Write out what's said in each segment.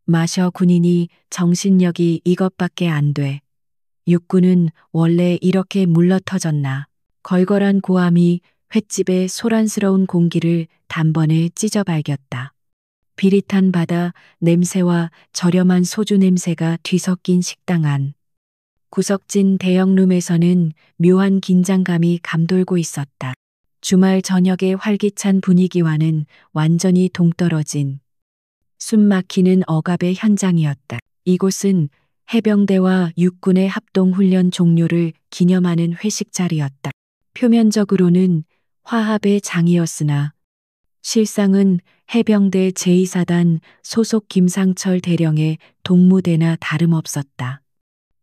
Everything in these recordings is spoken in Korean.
마셔 군인이 정신력이 이것밖에 안 돼. 육군은 원래 이렇게 물러터졌나. 걸걸한 고함이 횟집의 소란스러운 공기를 단번에 찢어 발겼다. 비릿한 바다 냄새와 저렴한 소주 냄새가 뒤섞인 식당 안. 구석진 대형룸에서는 묘한 긴장감이 감돌고 있었다. 주말 저녁의 활기찬 분위기와는 완전히 동떨어진 숨 막히는 억압의 현장이었다. 이곳은 해병대와 육군의 합동훈련 종료를 기념하는 회식 자리였다. 표면적으로는 화합의 장이었으나 실상은 해병대 제2사단 소속 김상철 대령의 동무대나 다름없었다.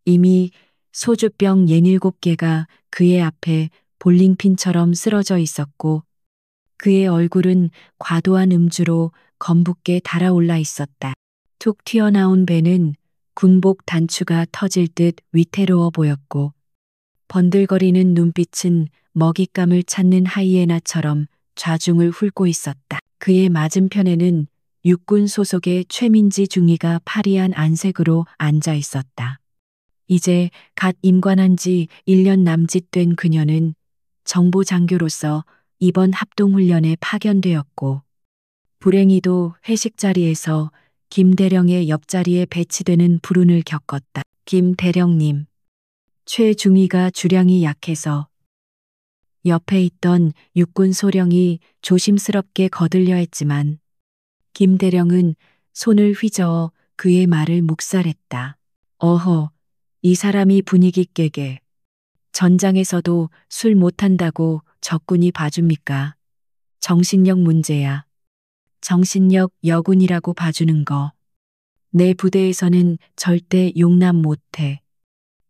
이미 소주병 67개가 그의 앞에 볼링핀처럼 쓰러져 있었고 그의 얼굴은 과도한 음주로 검붓게 달아올라 있었다. 툭 튀어나온 배는 군복 단추가 터질 듯 위태로워 보였고 번들거리는 눈빛은 먹잇감을 찾는 하이에나처럼 좌중을 훑고 있었다. 그의 맞은편에는 육군 소속의 최민지 중위가 파리한 안색으로 앉아 있었다. 이제 갓 임관한 지 1년 남짓된 그녀는 정보장교로서 이번 합동훈련에 파견되었고 불행히도 회식 자리에서 김 대령의 옆자리에 배치되는 불운을 겪었다. 김 대령님. 최 중위가 주량이 약해서 옆에 있던 육군 소령이 조심스럽게 거들려 했지만 김 대령은 손을 휘저어 그의 말을 묵살했다. 어허, 이 사람이 분위기 깨게. 전장에서도 술 못한다고 적군이 봐줍니까? 정신력 문제야. 정신력 여군이라고 봐주는 거. 내 부대에서는 절대 용납 못해.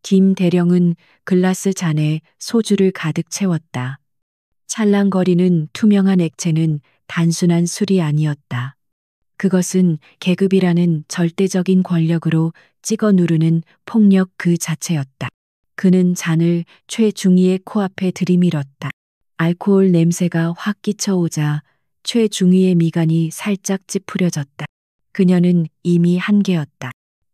김 대령은 글라스 잔에 소주를 가득 채웠다. 찰랑거리는 투명한 액체는 단순한 술이 아니었다. 그것은 계급이라는 절대적인 권력으로 찍어 누르는 폭력 그 자체였다. 그는 잔을 최중위의 코앞에 들이밀었다. 알코올 냄새가 확 끼쳐오자 최중위의 미간이 살짝 찌푸려졌다. 그녀는 이미 한계였다.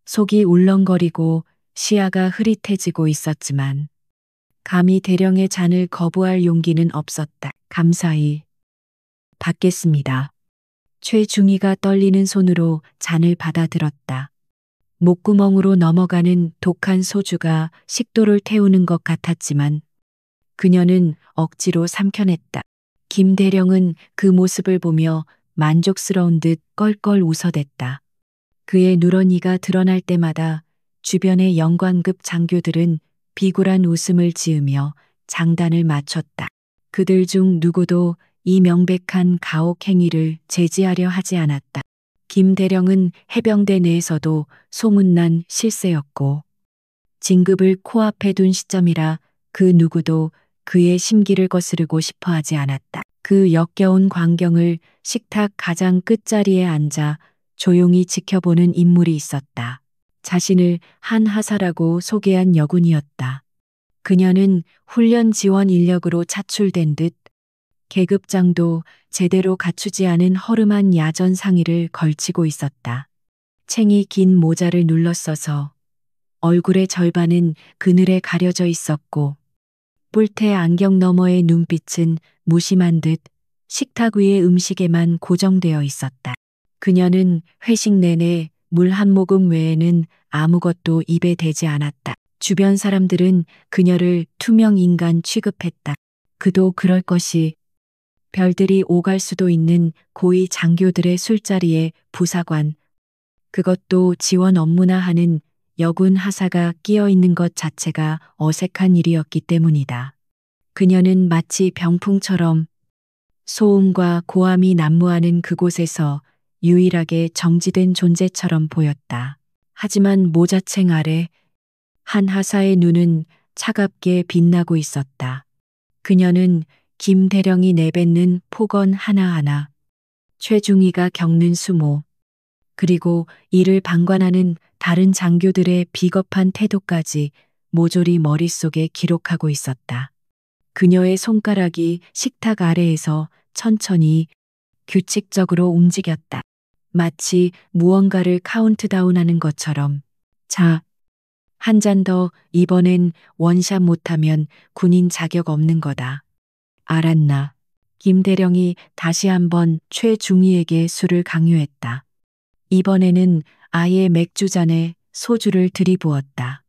속이 울렁거리고 시야가 흐릿해지고 있었지만 감히 대령의 잔을 거부할 용기는 없었다. 감사히 받겠습니다. 최중위가 떨리는 손으로 잔을 받아들었다. 목구멍으로 넘어가는 독한 소주가 식도를 태우는 것 같았지만 그녀는 억지로 삼켜냈다. 김 대령은 그 모습을 보며 만족스러운 듯 껄껄 웃어댔다. 그의 누런이가 드러날 때마다 주변의 영관급 장교들은 비굴한 웃음을 지으며 장단을 맞췄다. 그들 중 누구도 이 명백한 가혹 행위를 제지하려 하지 않았다. 김 대령은 해병대 내에서도 소문난 실세였고 진급을 코앞에 둔 시점이라 그 누구도 그의 심기를 거스르고 싶어 하지 않았다. 그 역겨운 광경을 식탁 가장 끝자리에 앉아 조용히 지켜보는 인물이 있었다. 자신을 한 하사라고 소개한 여군이었다. 그녀는 훈련 지원 인력으로 차출된 듯 계급장도 제대로 갖추지 않은 허름한 야전 상의를 걸치고 있었다. 챙이 긴 모자를 눌렀어서 얼굴의 절반은 그늘에 가려져 있었고 뿔테 안경 너머의 눈빛은 무심한 듯 식탁 위의 음식에만 고정되어 있었다. 그녀는 회식 내내 물 한 모금 외에는 아무것도 입에 대지 않았다. 주변 사람들은 그녀를 투명 인간 취급했다. 그도 그럴 것이 별들이 오갈 수도 있는 고위 장교들의 술자리에 부사관, 그것도 지원 업무나 하는 여군 하사가 끼어 있는 것 자체가 어색한 일이었기 때문이다. 그녀는 마치 병풍처럼 소음과 고함이 난무하는 그곳에서 유일하게 정지된 존재처럼 보였다. 하지만 모자챙 아래 한 하사의 눈은 차갑게 빛나고 있었다. 그녀는 김 대령이 내뱉는 폭언 하나하나, 최중위가 겪는 수모, 그리고 이를 방관하는 다른 장교들의 비겁한 태도까지 모조리 머릿속에 기록하고 있었다. 그녀의 손가락이 식탁 아래에서 천천히 규칙적으로 움직였다. 마치 무언가를 카운트다운하는 것처럼. 자, 한 잔 더, 이번엔 원샷 못하면 군인 자격 없는 거다. 알았나? 김대령이 다시 한번 최중희에게 술을 강요했다. 이번에는 아예 맥주잔에 소주를 들이부었다.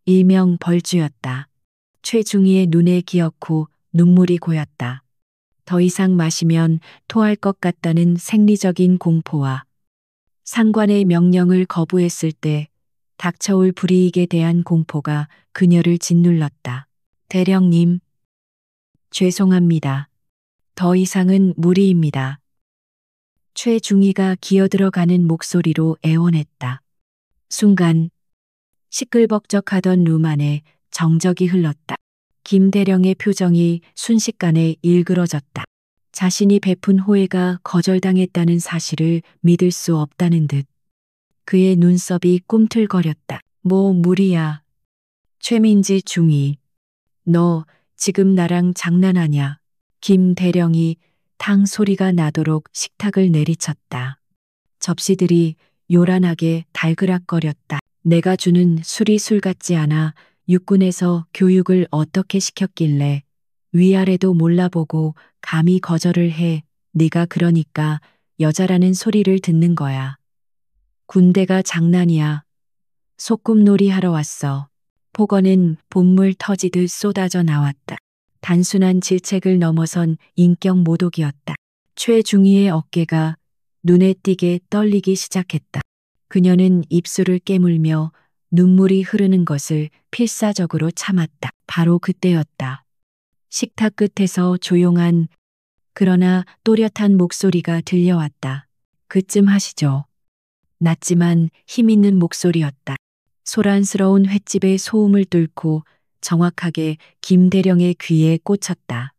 일명 벌주였다. 최중희의 눈에 기어코 눈물이 고였다. 더 이상 마시면 토할 것 같다는 생리적인 공포와 상관의 명령을 거부했을 때 닥쳐올 불이익에 대한 공포가 그녀를 짓눌렀다. 대령님, 죄송합니다. 더 이상은 무리입니다. 최중희가 기어들어가는 목소리로 애원했다. 순간 시끌벅적하던 룸 안에 정적이 흘렀다. 김대령의 표정이 순식간에 일그러졌다. 자신이 베푼 호의가 거절당했다는 사실을 믿을 수 없다는 듯. 그의 눈썹이 꿈틀거렸다. 뭐 무리야. 최민지 중이. 너 지금 나랑 장난하냐. 김대령이 탕 소리가 나도록 식탁을 내리쳤다. 접시들이 요란하게 달그락거렸다. 내가 주는 술이 술 같지 않아. 육군에서 교육을 어떻게 시켰길래 위아래도 몰라보고 감히 거절을 해. 네가 그러니까 여자라는 소리를 듣는 거야. 군대가 장난이야. 소꿉놀이 하러 왔어. 폭언은 본물 터지듯 쏟아져 나왔다. 단순한 질책을 넘어선 인격 모독이었다. 최중희의 어깨가 눈에 띄게 떨리기 시작했다. 그녀는 입술을 깨물며 눈물이 흐르는 것을 필사적으로 참았다. 바로 그때였다. 식탁 끝에서 조용한 그러나 또렷한 목소리가 들려왔다. 그쯤 하시죠. 낮지만 힘있는 목소리였다. 소란스러운 횟집의 소음을 뚫고 정확하게 김대령의 귀에 꽂혔다.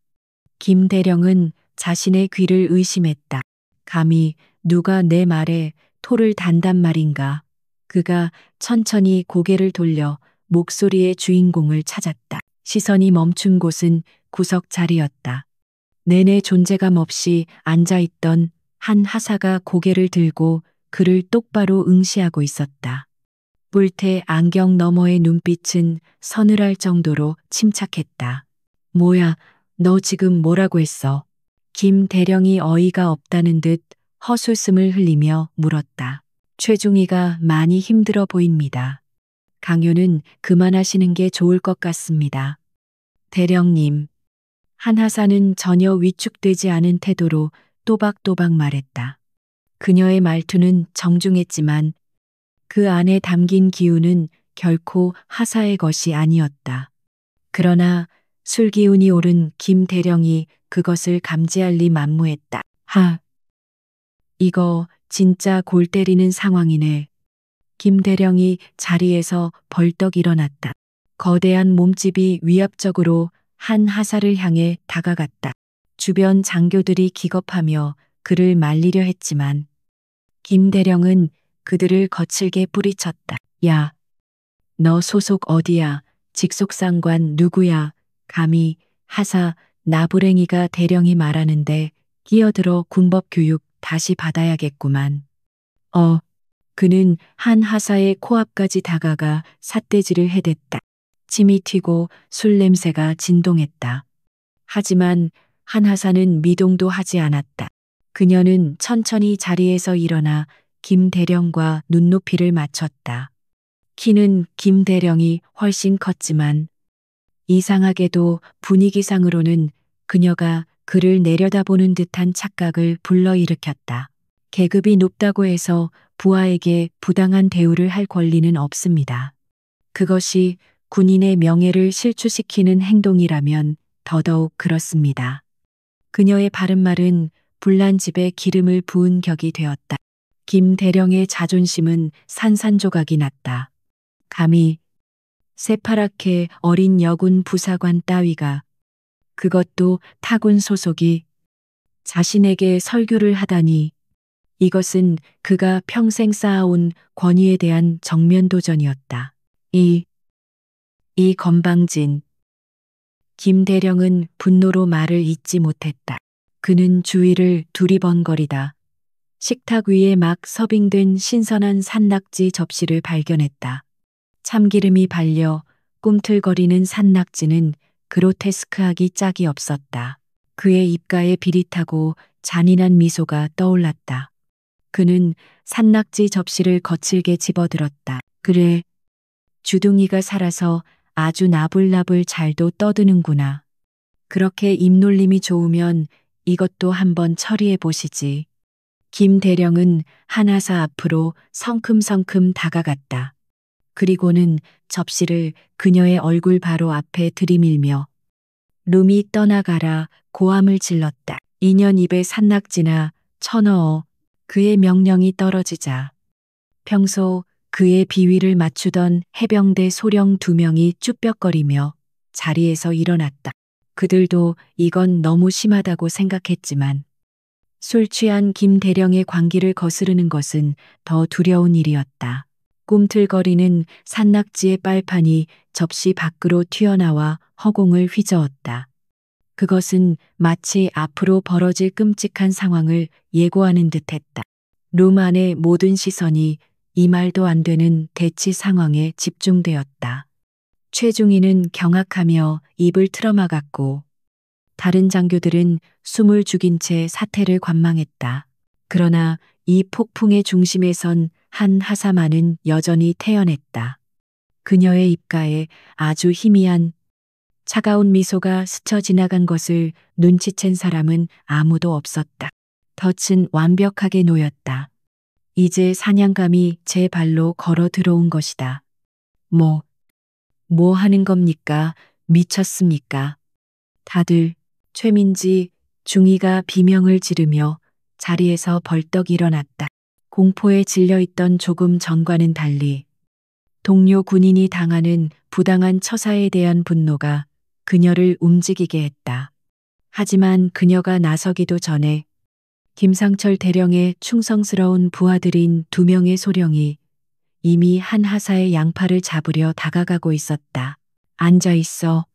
김대령은 자신의 귀를 의심했다. 감히 누가 내 말에 토를 단단 말인가. 그가 천천히 고개를 돌려 목소리의 주인공을 찾았다. 시선이 멈춘 곳은 구석 자리였다. 내내 존재감 없이 앉아있던 한 하사가 고개를 들고 그를 똑바로 응시하고 있었다. 뿔테 안경 너머의 눈빛은 서늘할 정도로 침착했다. 뭐야, 너 지금 뭐라고 했어? 김 대령이 어이가 없다는 듯 헛웃음을 흘리며 물었다. 최중희가 많이 힘들어 보입니다. 강요는 그만하시는 게 좋을 것 같습니다. 대령님. 한하사는 전혀 위축되지 않은 태도로 또박또박 말했다. 그녀의 말투는 정중했지만 그 안에 담긴 기운은 결코 하사의 것이 아니었다. 그러나 술 기운이 오른 김 대령이 그것을 감지할 리 만무했다. 이거 진짜 골 때리는 상황이네. 김 대령이 자리에서 벌떡 일어났다. 거대한 몸집이 위압적으로 한 하사를 향해 다가갔다. 주변 장교들이 기겁하며 그를 말리려 했지만 김 대령은 그들을 거칠게 뿌리쳤다. 야, 너 소속 어디야? 직속상관 누구야? 감히 하사 나부랭이가 대령이 말하는데 끼어들어 군법 교육 다시 받아야겠구만. 그는 한 하사의 코앞까지 다가가 삿대질을 해댔다. 침이 튀고 술 냄새가 진동했다. 하지만 한 하사는 미동도 하지 않았다. 그녀는 천천히 자리에서 일어나 김 대령과 눈높이를 맞췄다. 키는 김 대령이 훨씬 컸지만 이상하게도 분위기상으로는 그녀가 그를 내려다보는 듯한 착각을 불러일으켰다. 계급이 높다고 해서 부하에게 부당한 대우를 할 권리는 없습니다. 그것이 군인의 명예를 실추시키는 행동이라면 더더욱 그렇습니다. 그녀의 바른말은 불난 집에 기름을 부은 격이 되었다. 김 대령의 자존심은 산산조각이 났다. 감히 새파랗게 어린 여군 부사관 따위가 그것도 타군 소속이 자신에게 설교를 하다니 이것은 그가 평생 쌓아온 권위에 대한 정면 도전이었다. 이 건방진. 김 대령은 분노로 말을 잇지 못했다. 그는 주위를 두리번거리다 식탁 위에 막 서빙된 신선한 산낙지 접시를 발견했다. 참기름이 발려 꿈틀거리는 산낙지는 그로테스크하기 짝이 없었다. 그의 입가에 비릿하고 잔인한 미소가 떠올랐다. 그는 산낙지 접시를 거칠게 집어들었다. 그래, 주둥이가 살아서 아주 나불나불 잘도 떠드는구나. 그렇게 입놀림이 좋으면 이것도 한번 처리해 보시지. 김 대령은 한하사 앞으로 성큼성큼 다가갔다. 그리고는 접시를 그녀의 얼굴 바로 앞에 들이밀며 룸이 떠나가라 고함을 질렀다. 2년 입에 산낙지나 쳐넣어. 그의 명령이 떨어지자 평소 그의 비위를 맞추던 해병대 소령 2명이 쭈뼛거리며 자리에서 일어났다. 그들도 이건 너무 심하다고 생각했지만 술 취한 김 대령의 광기를 거스르는 것은 더 두려운 일이었다. 꿈틀거리는 산낙지의 빨판이 접시 밖으로 튀어나와 허공을 휘저었다. 그것은 마치 앞으로 벌어질 끔찍한 상황을 예고하는 듯했다. 룸 안의 모든 시선이 이 말도 안 되는 대치 상황에 집중되었다. 최중희는 경악하며 입을 틀어막았고 다른 장교들은 숨을 죽인 채 사태를 관망했다. 그러나 이 폭풍의 중심에 선 한 하사만은 여전히 태연했다. 그녀의 입가에 아주 희미한 차가운 미소가 스쳐 지나간 것을 눈치챈 사람은 아무도 없었다. 덫은 완벽하게 놓였다. 이제 사냥감이 제 발로 걸어 들어온 것이다. 뭐 하는 겁니까? 미쳤습니까? 다들 최민지, 중이가 비명을 지르며 자리에서 벌떡 일어났다. 공포에 질려있던 조금 전과는 달리 동료 군인이 당하는 부당한 처사에 대한 분노가 그녀를 움직이게 했다. 하지만 그녀가 나서기도 전에 김상철 대령의 충성스러운 부하들인 2명의 소령이 이미 한 하사의 양팔을 잡으려 다가가고 있었다. 앉아 있어.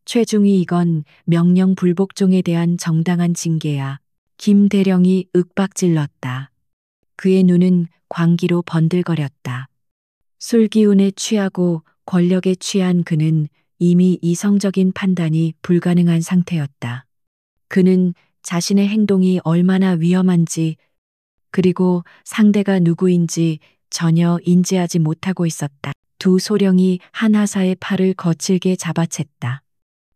최중희, 이건 명령 불복종에 대한 정당한 징계야. 김 대령이 윽박질렀다. 그의 눈은 광기로 번들거렸다. 술 기운에 취하고 권력에 취한 그는 이미 이성적인 판단이 불가능한 상태였다. 그는 자신의 행동이 얼마나 위험한지 그리고 상대가 누구인지 전혀 인지하지 못하고 있었다. 2 소령이 한 하사의 팔을 거칠게 잡아챘다.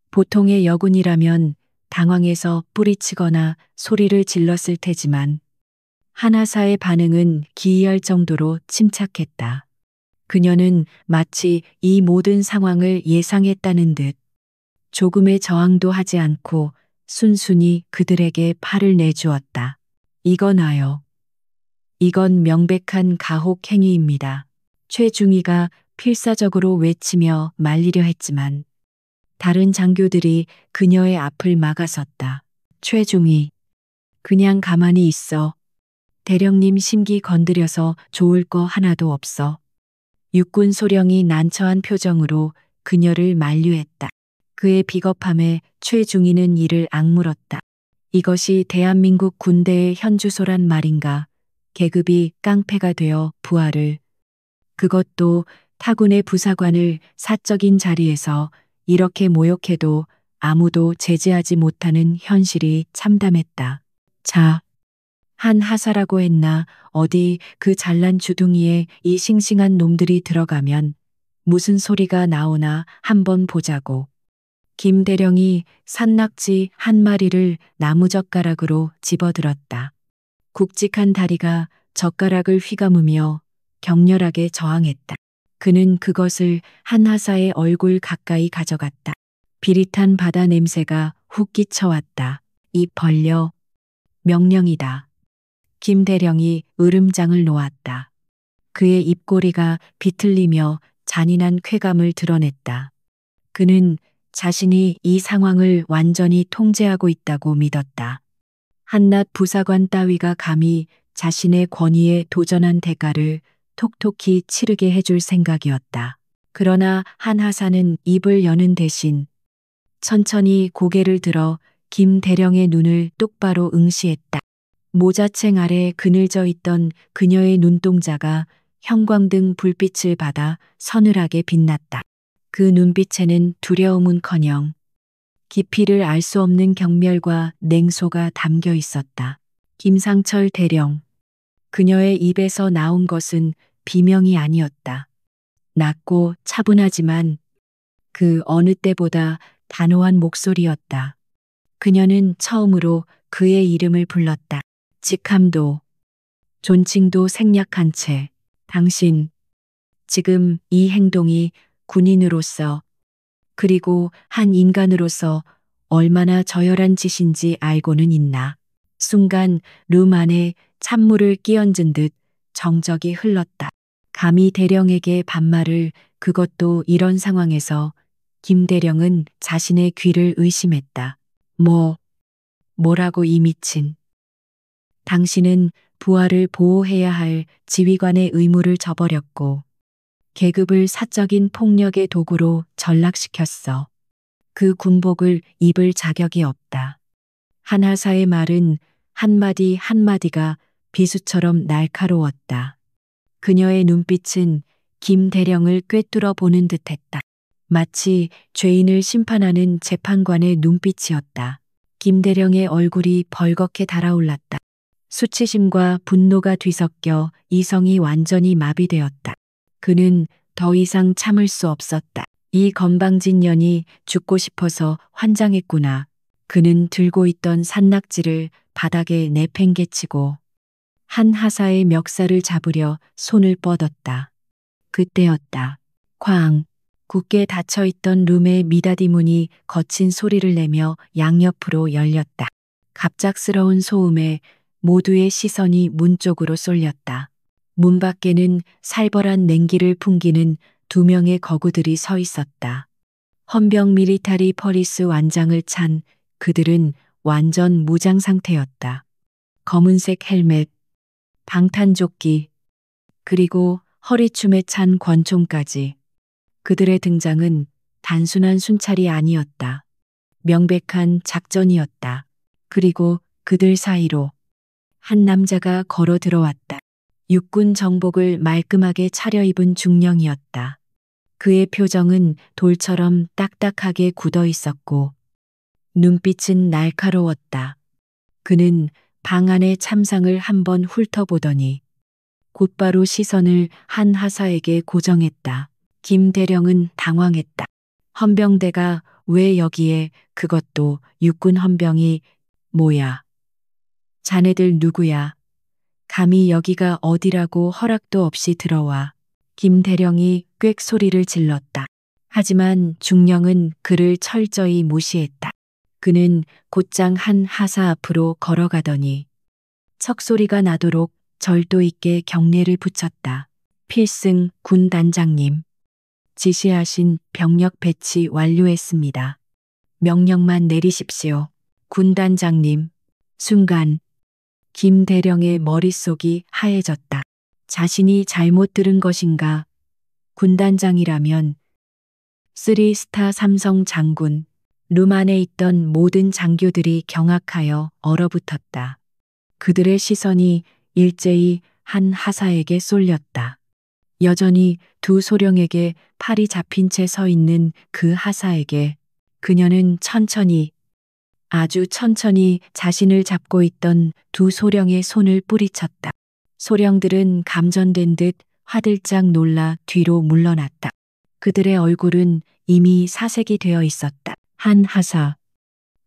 보통의 여군이라면 당황해서 뿌리치거나 소리를 질렀을 테지만 한하사의 반응은 기이할 정도로 침착했다. 그녀는 마치 이 모든 상황을 예상했다는 듯 조금의 저항도 하지 않고 순순히 그들에게 팔을 내주었다. 이건 이건 명백한 가혹 행위입니다. 최중희가 필사적으로 외치며 말리려 했지만 다른 장교들이 그녀의 앞을 막아섰다. 최중희, 그냥 가만히 있어. 대령님 심기 건드려서 좋을 거 하나도 없어. 육군 소령이 난처한 표정으로 그녀를 만류했다. 그의 비겁함에 최중희는 이를 악물었다. 이것이 대한민국 군대의 현주소란 말인가. 계급이 깡패가 되어 부하를, 그것도 타군의 부사관을 사적인 자리에서 이렇게 모욕해도 아무도 제재하지 못하는 현실이 참담했다. 자, 한 하사라고 했나. 어디 그 잘난 주둥이에 이 싱싱한 놈들이 들어가면 무슨 소리가 나오나 한번 보자고. 김 대령이 산낙지 한 마리를 나무젓가락으로 집어들었다. 굵직한 다리가 젓가락을 휘감으며 격렬하게 저항했다. 그는 그것을 한 하사의 얼굴 가까이 가져갔다. 비릿한 바다 냄새가 훅 끼쳐왔다. 입 벌려. 명령이다. 김 대령이 으름장을 놓았다. 그의 입꼬리가 비틀리며 잔인한 쾌감을 드러냈다. 그는 자신이 이 상황을 완전히 통제하고 있다고 믿었다. 한낱 부사관 따위가 감히 자신의 권위에 도전한 대가를 톡톡히 치르게 해줄 생각이었다. 그러나 한 하사는 입을 여는 대신 천천히 고개를 들어 김 대령의 눈을 똑바로 응시했다. 모자챙 아래 그늘져 있던 그녀의 눈동자가 형광등 불빛을 받아 서늘하게 빛났다. 그 눈빛에는 두려움은커녕 깊이를 알 수 없는 경멸과 냉소가 담겨 있었다. 김상철 대령. 그녀의 입에서 나온 것은 비명이 아니었다. 낮고 차분하지만 그 어느 때보다 단호한 목소리였다. 그녀는 처음으로 그의 이름을 불렀다. 직함도 존칭도 생략한 채 당신, 지금 이 행동이 군인으로서 그리고 한 인간으로서 얼마나 저열한 짓인지 알고는 있나. 순간 룸 안에 찬물을 끼얹은 듯 정적이 흘렀다. 감히 대령에게 반말을, 그것도 이런 상황에서. 김 대령은 자신의 귀를 의심했다. 뭐라고 이 미친. 당신은 부하를 보호해야 할 지휘관의 의무를 저버렸고 계급을 사적인 폭력의 도구로 전락시켰어. 그 군복을 입을 자격이 없다. 한하사의 말은 한마디 한마디가 비수처럼 날카로웠다. 그녀의 눈빛은 김 대령을 꿰뚫어 보는 듯했다. 마치 죄인을 심판하는 재판관의 눈빛이었다. 김 대령의 얼굴이 벌겋게 달아올랐다. 수치심과 분노가 뒤섞여 이성이 완전히 마비되었다. 그는 더 이상 참을 수 없었다. 이 건방진 년이 죽고 싶어서 환장했구나. 그는 들고 있던 산낙지를 바닥에 내팽개치고 한 하사의 멱살을 잡으려 손을 뻗었다. 그때였다. 쾅! 굳게 닫혀있던 룸의 미닫이 문이 거친 소리를 내며 양옆으로 열렸다. 갑작스러운 소음에 모두의 시선이 문 쪽으로 쏠렸다. 문 밖에는 살벌한 냉기를 풍기는 두 명의 거구들이 서 있었다. 헌병 밀리타리 퍼리스 완장을 찬 그들은 완전 무장 상태였다. 검은색 헬멧, 방탄조끼, 그리고 허리춤에 찬 권총까지. 그들의 등장은 단순한 순찰이 아니었다. 명백한 작전이었다. 그리고 그들 사이로 한 남자가 걸어 들어왔다. 육군 정복을 말끔하게 차려입은 중령이었다. 그의 표정은 돌처럼 딱딱하게 굳어 있었고 눈빛은 날카로웠다. 그는 방 안의 참상을 한번 훑어보더니 곧바로 시선을 한 하사에게 고정했다. 김 대령은 당황했다. 헌병대가 왜 여기에, 그것도 육군 헌병이. 뭐야? 자네들 누구야? 감히 여기가 어디라고 허락도 없이 들어와. 김 대령이 꽥 소리를 질렀다. 하지만 중령은 그를 철저히 무시했다. 그는 곧장 한 하사 앞으로 걸어가더니 척소리가 나도록 절도 있게 경례를 붙였다. 필승 군 단장님. 지시하신 병력 배치 완료했습니다. 명령만 내리십시오. 군 단장님. 순간 김 대령의 머릿속이 하얘졌다. 자신이 잘못 들은 것인가? 군단장이라면 3스타 삼성 장군. 룸 안에 있던 모든 장교들이 경악하여 얼어붙었다. 그들의 시선이 일제히 한 하사에게 쏠렸다. 여전히 두 소령에게 팔이 잡힌 채 서 있는 그 하사에게. 그녀는 천천히, 아주 천천히 자신을 잡고 있던 두 소령의 손을 뿌리쳤다. 소령들은 감전된 듯 화들짝 놀라 뒤로 물러났다. 그들의 얼굴은 이미 사색이 되어 있었다. 한 하사.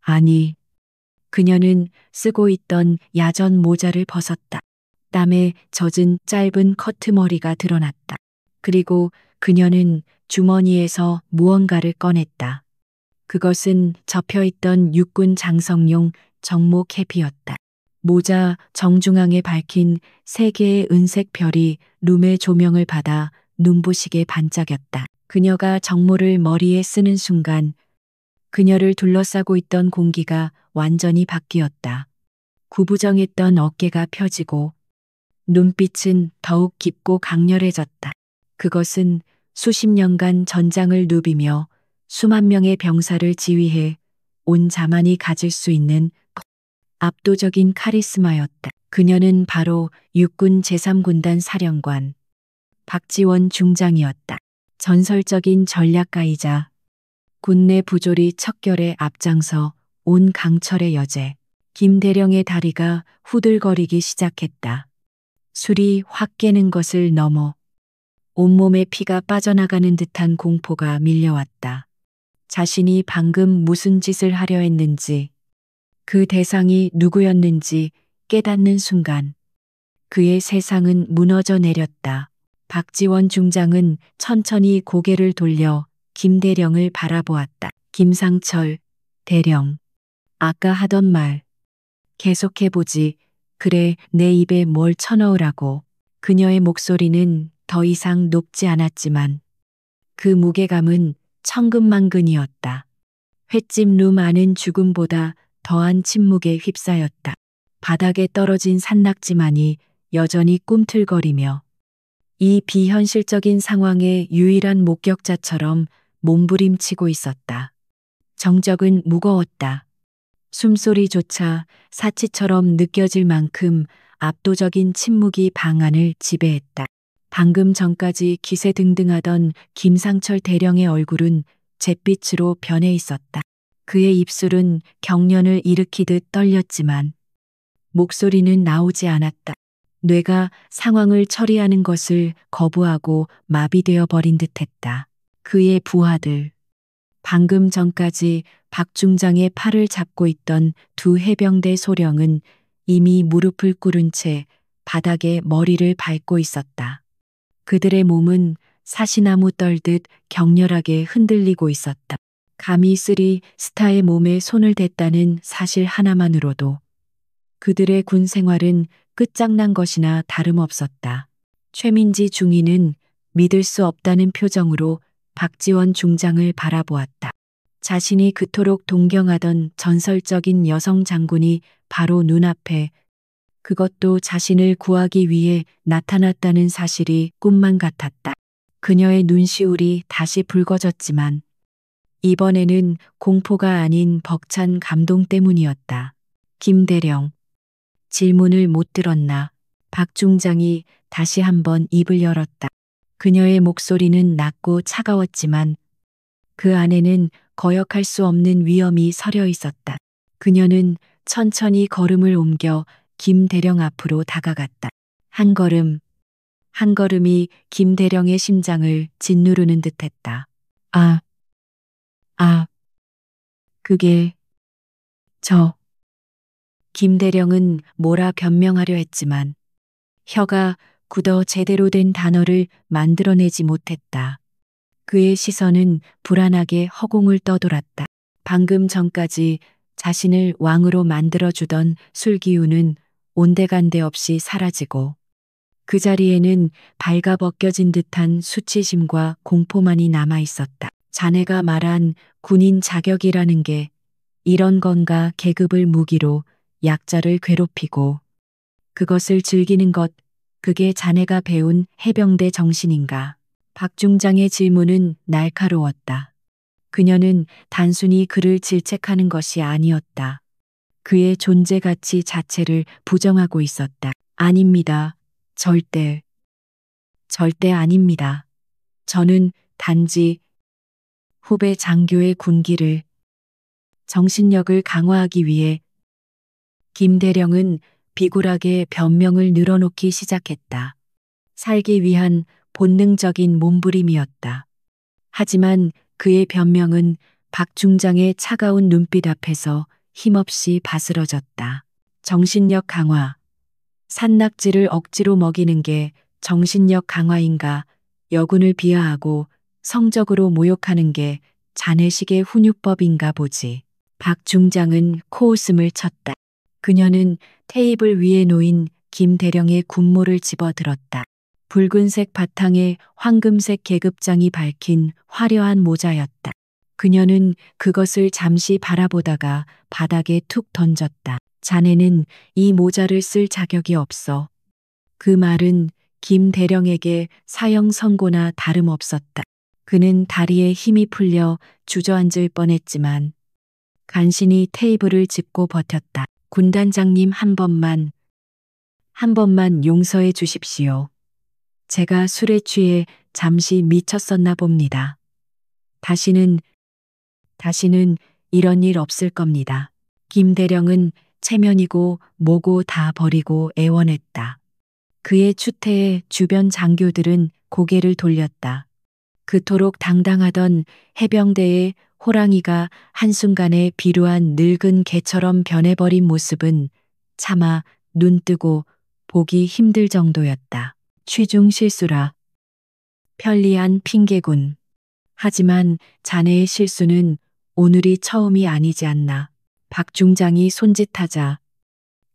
아니, 그녀는 쓰고 있던 야전 모자를 벗었다. 땀에 젖은 짧은 커트머리가 드러났다. 그리고 그녀는 주머니에서 무언가를 꺼냈다. 그것은 접혀있던 육군 장성용 정모 캡이었다. 모자 정중앙에 밝힌 세 개의 은색 별이 룸의 조명을 받아 눈부시게 반짝였다. 그녀가 정모를 머리에 쓰는 순간 그녀를 둘러싸고 있던 공기가 완전히 바뀌었다. 구부정했던 어깨가 펴지고 눈빛은 더욱 깊고 강렬해졌다. 그것은 수십 년간 전장을 누비며 수만 명의 병사를 지휘해 온 자만이 가질 수 있는 압도적인 카리스마였다. 그녀는 바로 육군 제3군단 사령관 박지원 중장이었다. 전설적인 전략가이자 군내 부조리 척결에 앞장서 온 강철의 여제. 김대령의 다리가 후들거리기 시작했다. 술이 확 깨는 것을 넘어 온몸에 피가 빠져나가는 듯한 공포가 밀려왔다. 자신이 방금 무슨 짓을 하려 했는지, 그 대상이 누구였는지 깨닫는 순간 그의 세상은 무너져 내렸다. 박지원 중장은 천천히 고개를 돌려 김대령을 바라보았다. 김상철, 대령. 아까 하던 말 계속해보지. 그래, 내 입에 뭘 쳐넣으라고. 그녀의 목소리는 더 이상 높지 않았지만 그 무게감은 천근만근이었다. 횟집 룸 안은 죽음보다 더한 침묵에 휩싸였다. 바닥에 떨어진 산낙지만이 여전히 꿈틀거리며 이 비현실적인 상황의 유일한 목격자처럼 몸부림치고 있었다. 정적은 무거웠다. 숨소리조차 사치처럼 느껴질 만큼 압도적인 침묵이 방 안을 지배했다. 방금 전까지 기세등등하던 김상철 대령의 얼굴은 잿빛으로 변해 있었다. 그의 입술은 경련을 일으키듯 떨렸지만 목소리는 나오지 않았다. 뇌가 상황을 처리하는 것을 거부하고 마비되어 버린 듯했다. 그의 부하들. 방금 전까지 박 중장의 팔을 잡고 있던 두 해병대 소령은 이미 무릎을 꿇은 채 바닥에 머리를 밟고 있었다. 그들의 몸은 사시나무 떨듯 격렬하게 흔들리고 있었다. 감히 쓰리 스타의 몸에 손을 댔다는 사실 하나만으로도 그들의 군 생활은 끝장난 것이나 다름없었다. 최민지 중위는 믿을 수 없다는 표정으로 박지원 중장을 바라보았다. 자신이 그토록 동경하던 전설적인 여성 장군이 바로 눈앞에, 그것도 자신을 구하기 위해 나타났다는 사실이 꿈만 같았다. 그녀의 눈시울이 다시 붉어졌지만 이번에는 공포가 아닌 벅찬 감동 때문이었다. 김대령. 질문을 못 들었나? 박 중장이 다시 한번 입을 열었다. 그녀의 목소리는 낮고 차가웠지만 그 안에는 거역할 수 없는 위험이 서려 있었다. 그녀는 천천히 걸음을 옮겨 김대령 앞으로 다가갔다. 한 걸음, 한 걸음이 김대령의 심장을 짓누르는 듯했다. 그게 김대령은 뭐라 변명하려 했지만 혀가 굳어 제대로 된 단어를 만들어내지 못했다. 그의 시선은 불안하게 허공을 떠돌았다. 방금 전까지 자신을 왕으로 만들어주던 술기운은 온데간데 없이 사라지고 그 자리에는 발가벗겨진 듯한 수치심과 공포만이 남아 있었다. 자네가 말한 군인 자격이라는 게 이런 건가? 계급을 무기로 약자를 괴롭히고 그것을 즐기는 것, 그게 자네가 배운 해병대 정신인가? 박 중장의 질문은 날카로웠다. 그녀는 단순히 그를 질책하는 것이 아니었다. 그의 존재 가치 자체를 부정하고 있었다. 아닙니다. 절대 아닙니다. 저는 단지 후배 장교의 군기를, 정신력을 강화하기 위해. 김대령은 비굴하게 변명을 늘어놓기 시작했다. 살기 위한 본능적인 몸부림이었다. 하지만 그의 변명은 박 중장의 차가운 눈빛 앞에서 힘없이 바스러졌다. 정신력 강화. 산낙지를 억지로 먹이는 게 정신력 강화인가? 여군을 비하하고 성적으로 모욕하는 게 자네식의 훈육법인가 보지. 박 중장은 코웃음을 쳤다. 그녀는 테이블 위에 놓인 김대령의 군모를 집어들었다. 붉은색 바탕에 황금색 계급장이 밝힌 화려한 모자였다. 그녀는 그것을 잠시 바라보다가 바닥에 툭 던졌다. 자네는 이 모자를 쓸 자격이 없어. 그 말은 김대령에게 사형 선고나 다름없었다. 그는 다리에 힘이 풀려 주저앉을 뻔했지만 간신히 테이블을 짚고 버텼다. 군단장님 한 번만 용서해 주십시오. 제가 술에 취해 잠시 미쳤었나 봅니다. 다시는 이런 일 없을 겁니다. 김대령은 체면이고 뭐고 다 버리고 애원했다. 그의 추태에 주변 장교들은 고개를 돌렸다. 그토록 당당하던 해병대의 호랑이가 한순간에 비루한 늙은 개처럼 변해버린 모습은 차마 눈뜨고 보기 힘들 정도였다. 취중 실수라. 편리한 핑계군. 하지만 자네의 실수는 오늘이 처음이 아니지 않나. 박 중장이 손짓하자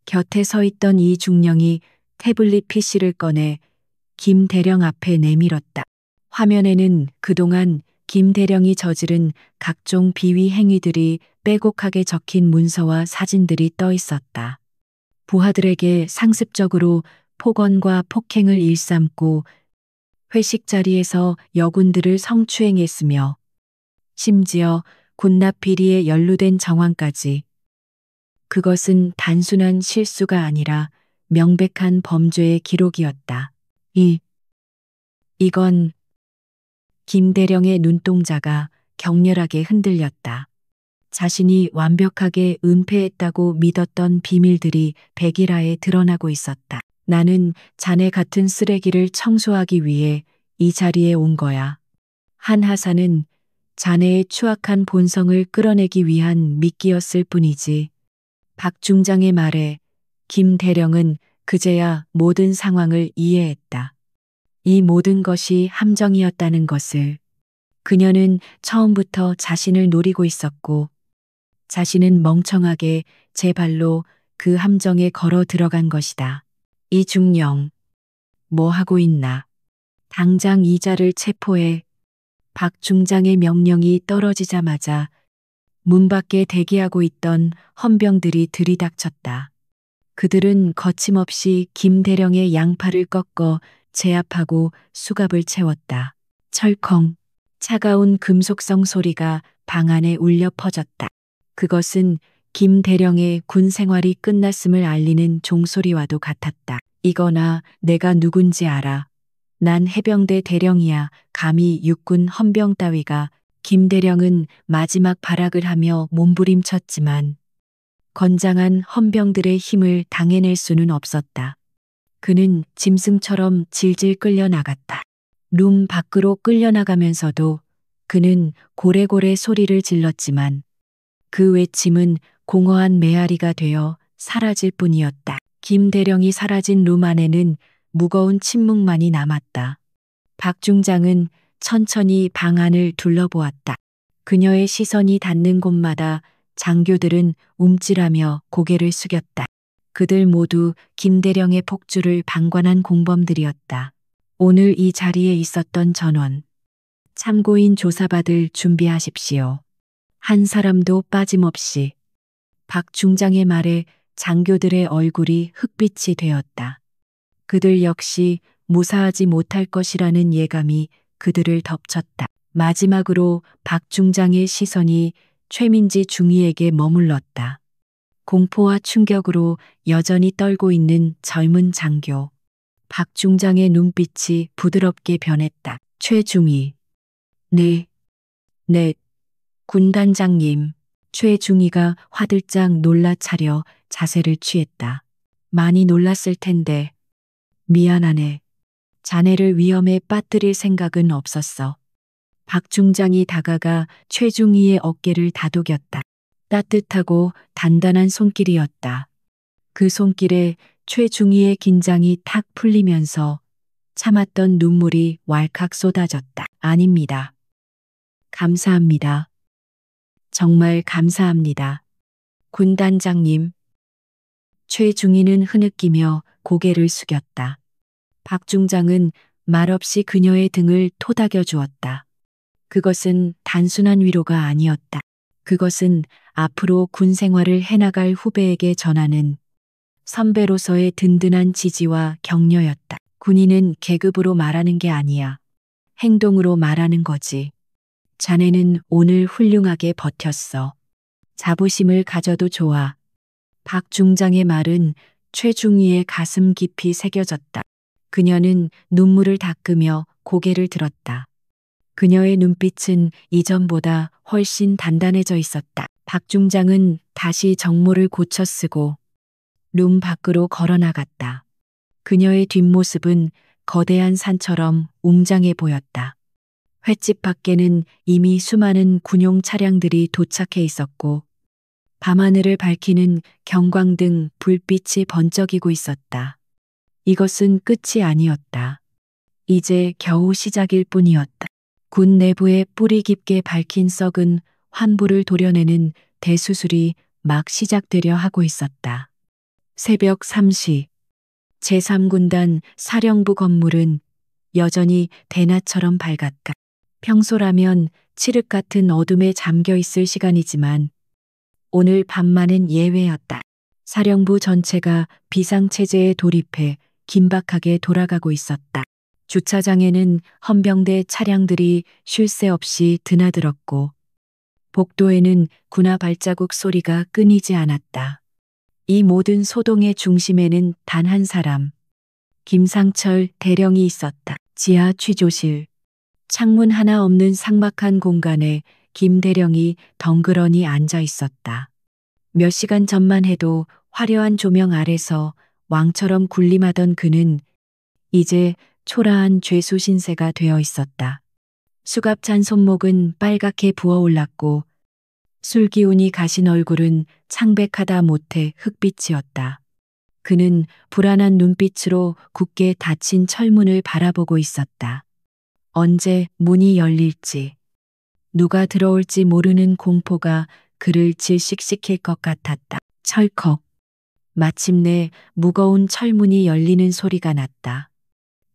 곁에 서 있던 이 중령이 태블릿 PC를 꺼내 김 대령 앞에 내밀었다. 화면에는 그동안 김 대령이 저지른 각종 비위 행위들이 빼곡하게 적힌 문서와 사진들이 떠 있었다. 부하들에게 상습적으로 폭언과 폭행을 일삼고 회식 자리에서 여군들을 성추행했으며 심지어 군납 비리에 연루된 정황까지. 그것은 단순한 실수가 아니라 명백한 범죄의 기록이었다. 이건 김대령의 눈동자가 격렬하게 흔들렸다. 자신이 완벽하게 은폐했다고 믿었던 비밀들이 백일하에 드러나고 있었다. 나는 자네 같은 쓰레기를 청소하기 위해 이 자리에 온 거야. 한하사는 자네의 추악한 본성을 끌어내기 위한 미끼였을 뿐이지. 박 중장의 말에 김 대령은 그제야 모든 상황을 이해했다. 이 모든 것이 함정이었다는 것을. 그녀는 처음부터 자신을 노리고 있었고 자신은 멍청하게 제 발로 그 함정에 걸어 들어간 것이다. 이 중령, 뭐 하고 있나? 당장 이자를 체포해. 박 중장의 명령이 떨어지자마자 문 밖에 대기하고 있던 헌병들이 들이닥쳤다. 그들은 거침없이 김 대령의 양팔을 꺾어 제압하고 수갑을 채웠다. 철컹, 차가운 금속성 소리가 방 안에 울려 퍼졌다. 그것은 김 대령의 군 생활이 끝났음을 알리는 종소리와도 같았다. 이거나 내가 누군지 알아. 난 해병대 대령이야. 감히 육군 헌병 따위가. 김 대령은 마지막 발악을 하며 몸부림쳤지만 건장한 헌병들의 힘을 당해낼 수는 없었다. 그는 짐승처럼 질질 끌려나갔다. 룸 밖으로 끌려나가면서도 그는 고래고래 소리를 질렀지만 그 외침은 공허한 메아리가 되어 사라질 뿐이었다. 김 대령이 사라진 룸 안에는 무거운 침묵만이 남았다. 박 중장은 천천히 방 안을 둘러보았다. 그녀의 시선이 닿는 곳마다 장교들은 움찔하며 고개를 숙였다. 그들 모두 김 대령의 폭주를 방관한 공범들이었다. 오늘 이 자리에 있었던 전원, 참고인 조사받을 준비하십시오. 한 사람도 빠짐없이. 박 중장의 말에 장교들의 얼굴이 흑빛이 되었다. 그들 역시 무사하지 못할 것이라는 예감이 그들을 덮쳤다. 마지막으로 박 중장의 시선이 최민지 중위에게 머물렀다. 공포와 충격으로 여전히 떨고 있는 젊은 장교. 박 중장의 눈빛이 부드럽게 변했다. 최중위. 네, 군단장님. 최중위가 화들짝 놀라 차려 자세를 취했다. 많이 놀랐을 텐데. 미안하네. 자네를 위험에 빠뜨릴 생각은 없었어. 박 중장이 다가가 최중위의 어깨를 다독였다. 따뜻하고 단단한 손길이었다. 그 손길에 최중위의 긴장이 탁 풀리면서 참았던 눈물이 왈칵 쏟아졌다. 아닙니다. 감사합니다. 정말 감사합니다. 군단장님. 최중위는 흐느끼며 고개를 숙였다. 박 중장은 말없이 그녀의 등을 토닥여 주었다. 그것은 단순한 위로가 아니었다. 그것은 앞으로 군 생활을 해나갈 후배에게 전하는 선배로서의 든든한 지지와 격려였다. 군인은 계급으로 말하는 게 아니야. 행동으로 말하는 거지. 자네는 오늘 훌륭하게 버텼어. 자부심을 가져도 좋아. 박 중장의 말은 최중희의 가슴 깊이 새겨졌다. 그녀는 눈물을 닦으며 고개를 들었다. 그녀의 눈빛은 이전보다 훨씬 단단해져 있었다. 박 중장은 다시 정모를 고쳐 쓰고 룸 밖으로 걸어 나갔다. 그녀의 뒷모습은 거대한 산처럼 웅장해 보였다. 횟집 밖에는 이미 수많은 군용 차량들이 도착해 있었고 밤하늘을 밝히는 경광등 불빛이 번쩍이고 있었다. 이것은 끝이 아니었다. 이제 겨우 시작일 뿐이었다. 군 내부에 뿌리 깊게 밝힌 썩은 환부를 도려내는 대수술이 막 시작되려 하고 있었다. 새벽 3시 제3군단 사령부 건물은 여전히 대낮처럼 밝았다. 평소라면 칠흑 같은 어둠에 잠겨 있을 시간이지만 오늘 밤만은 예외였다. 사령부 전체가 비상체제에 돌입해 긴박하게 돌아가고 있었다. 주차장에는 헌병대 차량들이 쉴 새 없이 드나들었고 복도에는 군화 발자국 소리가 끊이지 않았다. 이 모든 소동의 중심에는 단 한 사람, 김상철 대령이 있었다. 지하 취조실. 창문 하나 없는 삭막한 공간에 김 대령이 덩그러니 앉아 있었다. 몇 시간 전만 해도 화려한 조명 아래서 왕처럼 군림하던 그는 이제 초라한 죄수 신세가 되어 있었다. 수갑찬 손목은 빨갛게 부어올랐고 술 기운이 가신 얼굴은 창백하다 못해 흑빛이었다. 그는 불안한 눈빛으로 굳게 닫힌 철문을 바라보고 있었다. 언제 문이 열릴지, 누가 들어올지 모르는 공포가 그를 질식시킬 것 같았다. 철컥. 마침내 무거운 철문이 열리는 소리가 났다.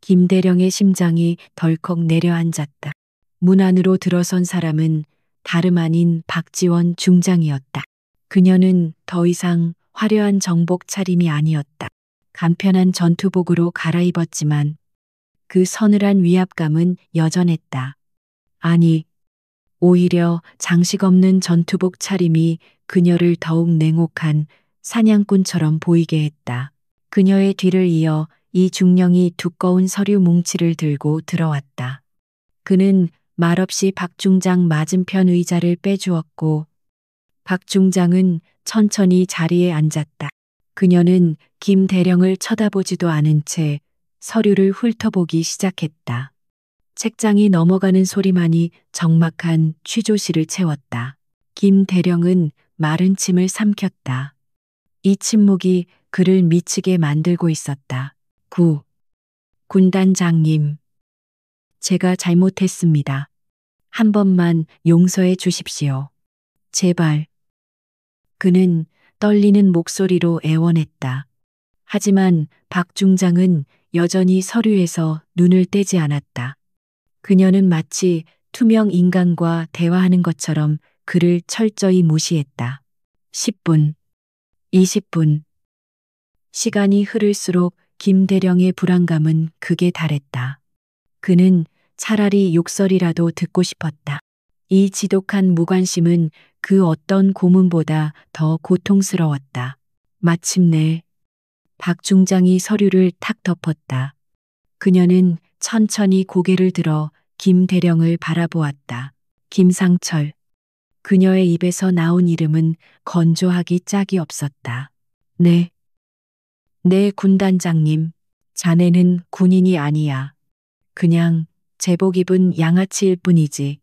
김대령의 심장이 덜컥 내려앉았다. 문 안으로 들어선 사람은 다름 아닌 박지원 중장이었다. 그녀는 더 이상 화려한 정복 차림이 아니었다. 간편한 전투복으로 갈아입었지만 그 서늘한 위압감은 여전했다. 아니, 오히려 장식 없는 전투복 차림이 그녀를 더욱 냉혹한 사냥꾼처럼 보이게 했다. 그녀의 뒤를 이어 이 중령이 두꺼운 서류 뭉치를 들고 들어왔다. 그는 말없이 박 중장 맞은편 의자를 빼주었고 박 중장은 천천히 자리에 앉았다. 그녀는 김 대령을 쳐다보지도 않은 채 서류를 훑어보기 시작했다. 책장이 넘어가는 소리만이 적막한 취조실을 채웠다. 김 대령은 마른 침을 삼켰다. 이 침묵이 그를 미치게 만들고 있었다. 군단장님, 제가 잘못했습니다. 한 번만 용서해 주십시오. 제발. 그는 떨리는 목소리로 애원했다. 하지만 박 중장은 여전히 서류에서 눈을 떼지 않았다. 그녀는 마치 투명 인간과 대화하는 것처럼 그를 철저히 무시했다. 10분, 20분. 시간이 흐를수록 김 대령의 불안감은 극에 달했다. 그는 차라리 욕설이라도 듣고 싶었다. 이 지독한 무관심은 그 어떤 고문보다 더 고통스러웠다. 마침내 박 중장이 서류를 탁 덮었다. 그녀는 천천히 고개를 들어 김 대령을 바라보았다. 김상철. 그녀의 입에서 나온 이름은 건조하기 짝이 없었다. 네. 네, 군단장님. 자네는 군인이 아니야. 그냥 제복 입은 양아치일 뿐이지.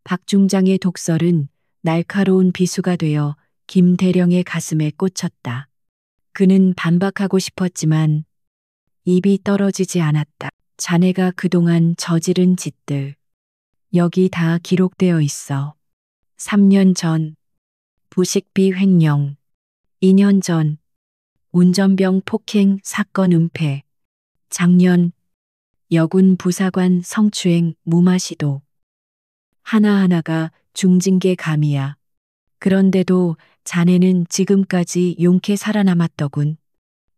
박 중장의 독설은 날카로운 비수가 되어 김 대령의 가슴에 꽂혔다. 그는 반박하고 싶었지만 입이 떨어지지 않았다. 자네가 그동안 저지른 짓들. 여기 다 기록되어 있어. 3년 전 부식비 횡령. 2년 전 운전병 폭행 사건 은폐. 작년 여군 부사관 성추행 무마 시도. 하나하나가 중징계 감이야. 그런데도 자네는 지금까지 용케 살아남았더군.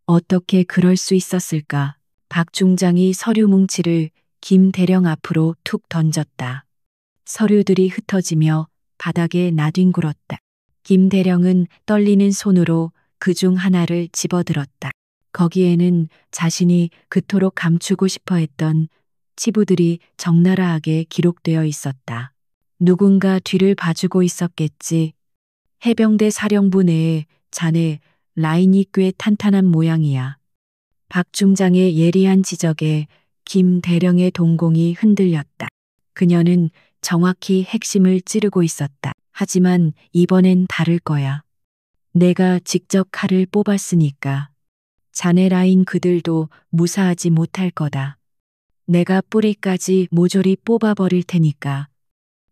어떻게 그럴 수 있었을까? 박 중장이 서류 뭉치를 김 대령 앞으로 툭 던졌다. 서류들이 흩어지며 바닥에 나뒹굴었다. 김 대령은 떨리는 손으로 그중 하나를 집어들었다. 거기에는 자신이 그토록 감추고 싶어 했던 치부들이 적나라하게 기록되어 있었다. 누군가 뒤를 봐주고 있었겠지. 해병대 사령부 내에 자네 라인이 꽤 탄탄한 모양이야. 박 중장의 예리한 지적에 김 대령의 동공이 흔들렸다. 그녀는 정확히 핵심을 찌르고 있었다. 하지만 이번엔 다를 거야. 내가 직접 칼을 뽑았으니까. 자네 라인 그들도 무사하지 못할 거다. 내가 뿌리까지 모조리 뽑아버릴 테니까.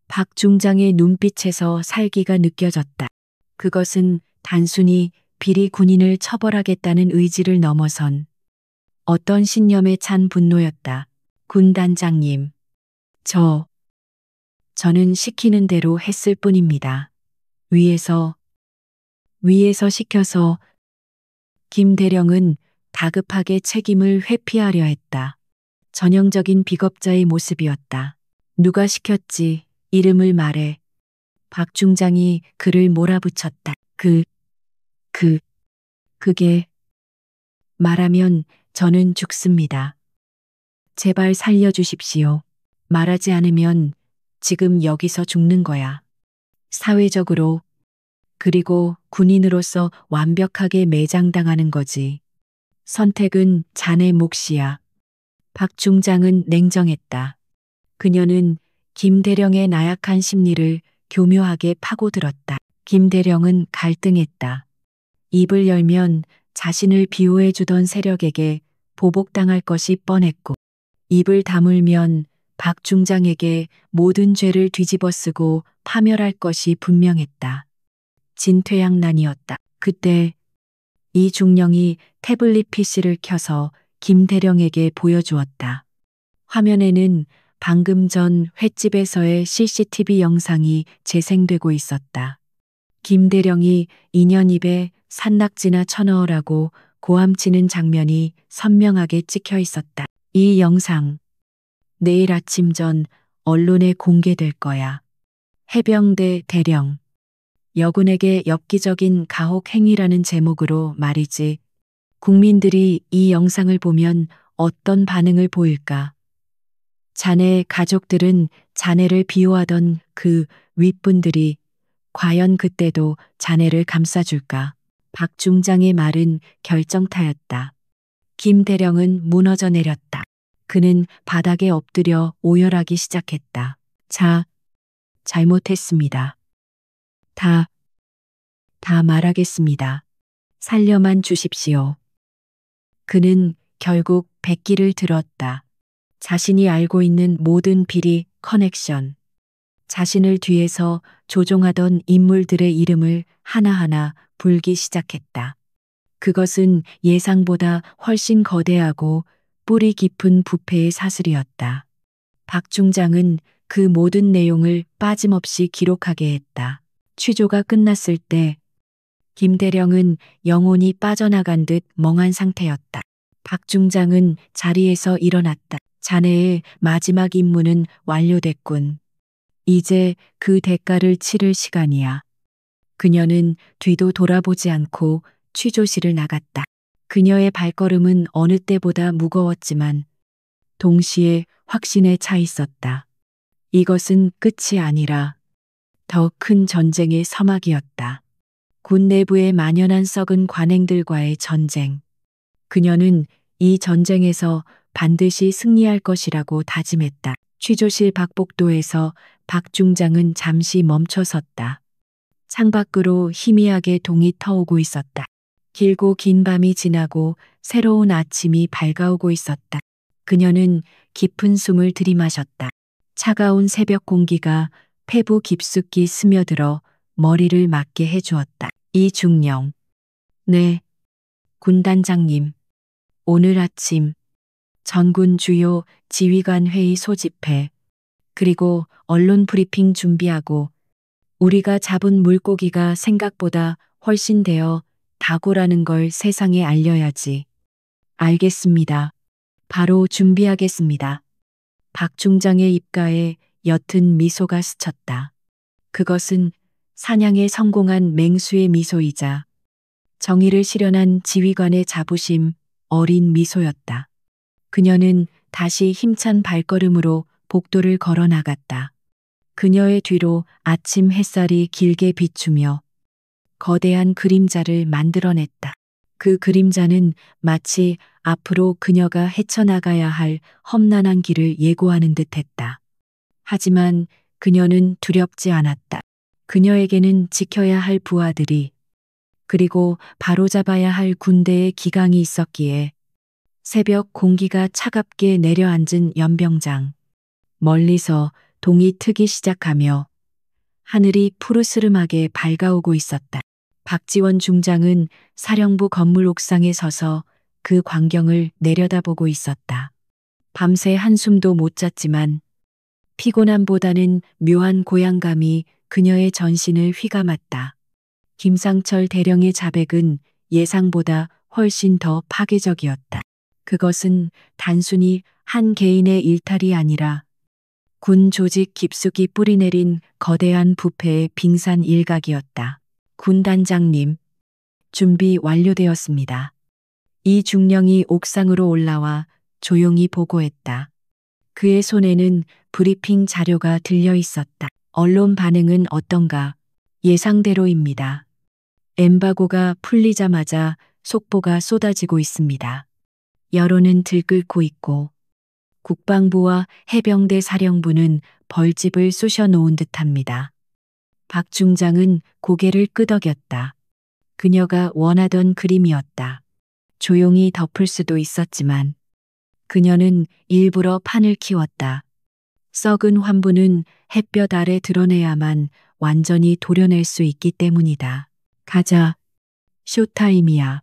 박 중장의 눈빛에서 살기가 느껴졌다. 그것은 단순히 비리 군인을 처벌하겠다는 의지를 넘어선 어떤 신념에 찬 분노였다. 군 단장님. 저는 시키는 대로 했을 뿐입니다. 위에서 시켜서. 김 대령은 다급하게 책임을 회피하려 했다. 전형적인 비겁자의 모습이었다. 누가 시켰지, 이름을 말해. 박 중장이 그를 몰아붙였다. 그게 말하면 저는 죽습니다. 제발 살려주십시오. 말하지 않으면 지금 여기서 죽는 거야. 사회적으로, 그리고 군인으로서 완벽하게 매장당하는 거지. 선택은 자네 몫이야. 박 중장은 냉정했다. 그녀는 김 대령의 나약한 심리를 교묘하게 파고들었다. 김 대령은 갈등했다. 입을 열면 자신을 비호해주던 세력에게 보복당할 것이 뻔했고, 입을 다물면 박 중장에게 모든 죄를 뒤집어쓰고 파멸할 것이 분명했다. 진퇴양난이었다. 그때 이 중령이 태블릿 PC를 켜서 김 대령에게 보여주었다. 화면에는 방금 전 횟집에서의 CCTV 영상이 재생되고 있었다. 김 대령이 인연 입에 산낙지나 쳐넣으라고 고함치는 장면이 선명하게 찍혀 있었다. 이 영상, 내일 아침 전 언론에 공개될 거야. 해병대 대령. 여군에게 엽기적인 가혹 행위라는 제목으로 말이지. 국민들이 이 영상을 보면 어떤 반응을 보일까? 자네의 가족들은 자네를 비호하던 그 윗분들이 과연 그때도 자네를 감싸줄까? 박 중장의 말은 결정타였다. 김 대령은 무너져 내렸다. 그는 바닥에 엎드려 오열하기 시작했다. 잘못했습니다. 다 말하겠습니다. 살려만 주십시오. 그는 결국 백기를 들었다. 자신이 알고 있는 모든 비리 커넥션, 자신을 뒤에서 조종하던 인물들의 이름을 하나하나 불기 시작했다. 그것은 예상보다 훨씬 거대하고 뿌리 깊은 부패의 사슬이었다. 박 중장은 그 모든 내용을 빠짐없이 기록하게 했다. 취조가 끝났을 때 김 대령은 영혼이 빠져나간 듯 멍한 상태였다. 박 중장은 자리에서 일어났다. 자네의 마지막 임무는 완료됐군. 이제 그 대가를 치를 시간이야. 그녀는 뒤도 돌아보지 않고 취조실을 나갔다. 그녀의 발걸음은 어느 때보다 무거웠지만 동시에 확신에 차 있었다. 이것은 끝이 아니라 더 큰 전쟁의 서막이었다. 군 내부에 만연한 썩은 관행들과의 전쟁. 그녀는 이 전쟁에서 반드시 승리할 것이라고 다짐했다. 취조실 박복도에서 박 중장은 잠시 멈춰섰다. 창밖으로 희미하게 동이 터오고 있었다. 길고 긴 밤이 지나고 새로운 아침이 밝아오고 있었다. 그녀는 깊은 숨을 들이마셨다. 차가운 새벽 공기가 폐부 깊숙이 스며들어 머리를 맞게 해주었다. 이 중령. 네, 군단장님. 오늘 아침 전군 주요 지휘관 회의 소집해, 그리고 언론 브리핑 준비하고 우리가 잡은 물고기가 생각보다 훨씬 되어 다고라는 걸 세상에 알려야지. 알겠습니다. 바로 준비하겠습니다. 박 중장의 입가에 옅은 미소가 스쳤다. 그것은 사냥에 성공한 맹수의 미소이자 정의를 실현한 지휘관의 자부심, 어린 미소였다. 그녀는 다시 힘찬 발걸음으로 복도를 걸어 나갔다. 그녀의 뒤로 아침 햇살이 길게 비추며 거대한 그림자를 만들어냈다. 그 그림자는 마치 앞으로 그녀가 헤쳐나가야 할 험난한 길을 예고하는 듯 했다. 하지만 그녀는 두렵지 않았다. 그녀에게는 지켜야 할 부하들이 그리고 바로잡아야 할 군대의 기강이 있었기에 새벽 공기가 차갑게 내려앉은 연병장. 멀리서 동이 트기 시작하며 하늘이 푸르스름하게 밝아오고 있었다. 박지원 중장은 사령부 건물 옥상에 서서 그 광경을 내려다보고 있었다. 밤새 한숨도 못 잤지만 피곤함보다는 묘한 고향감이 그녀의 전신을 휘감았다. 김상철 대령의 자백은 예상보다 훨씬 더 파괴적이었다. 그것은 단순히 한 개인의 일탈이 아니라 군 조직 깊숙이 뿌리내린 거대한 부패의 빙산 일각이었다. 군 단장님, 준비 완료되었습니다. 이 중령이 옥상으로 올라와 조용히 보고했다. 그의 손에는 브리핑 자료가 들려 있었다. 언론 반응은 어떤가? 예상대로입니다. 엠바고가 풀리자마자 속보가 쏟아지고 있습니다. 여론은 들끓고 있고 국방부와 해병대 사령부는 벌집을 쑤셔 놓은 듯합니다. 박 중장은 고개를 끄덕였다. 그녀가 원하던 그림이었다. 조용히 덮을 수도 있었지만 그녀는 일부러 판을 키웠다. 썩은 환부는 햇볕 아래 드러내야만 완전히 도려낼 수 있기 때문이다. 가자. 쇼타임이야.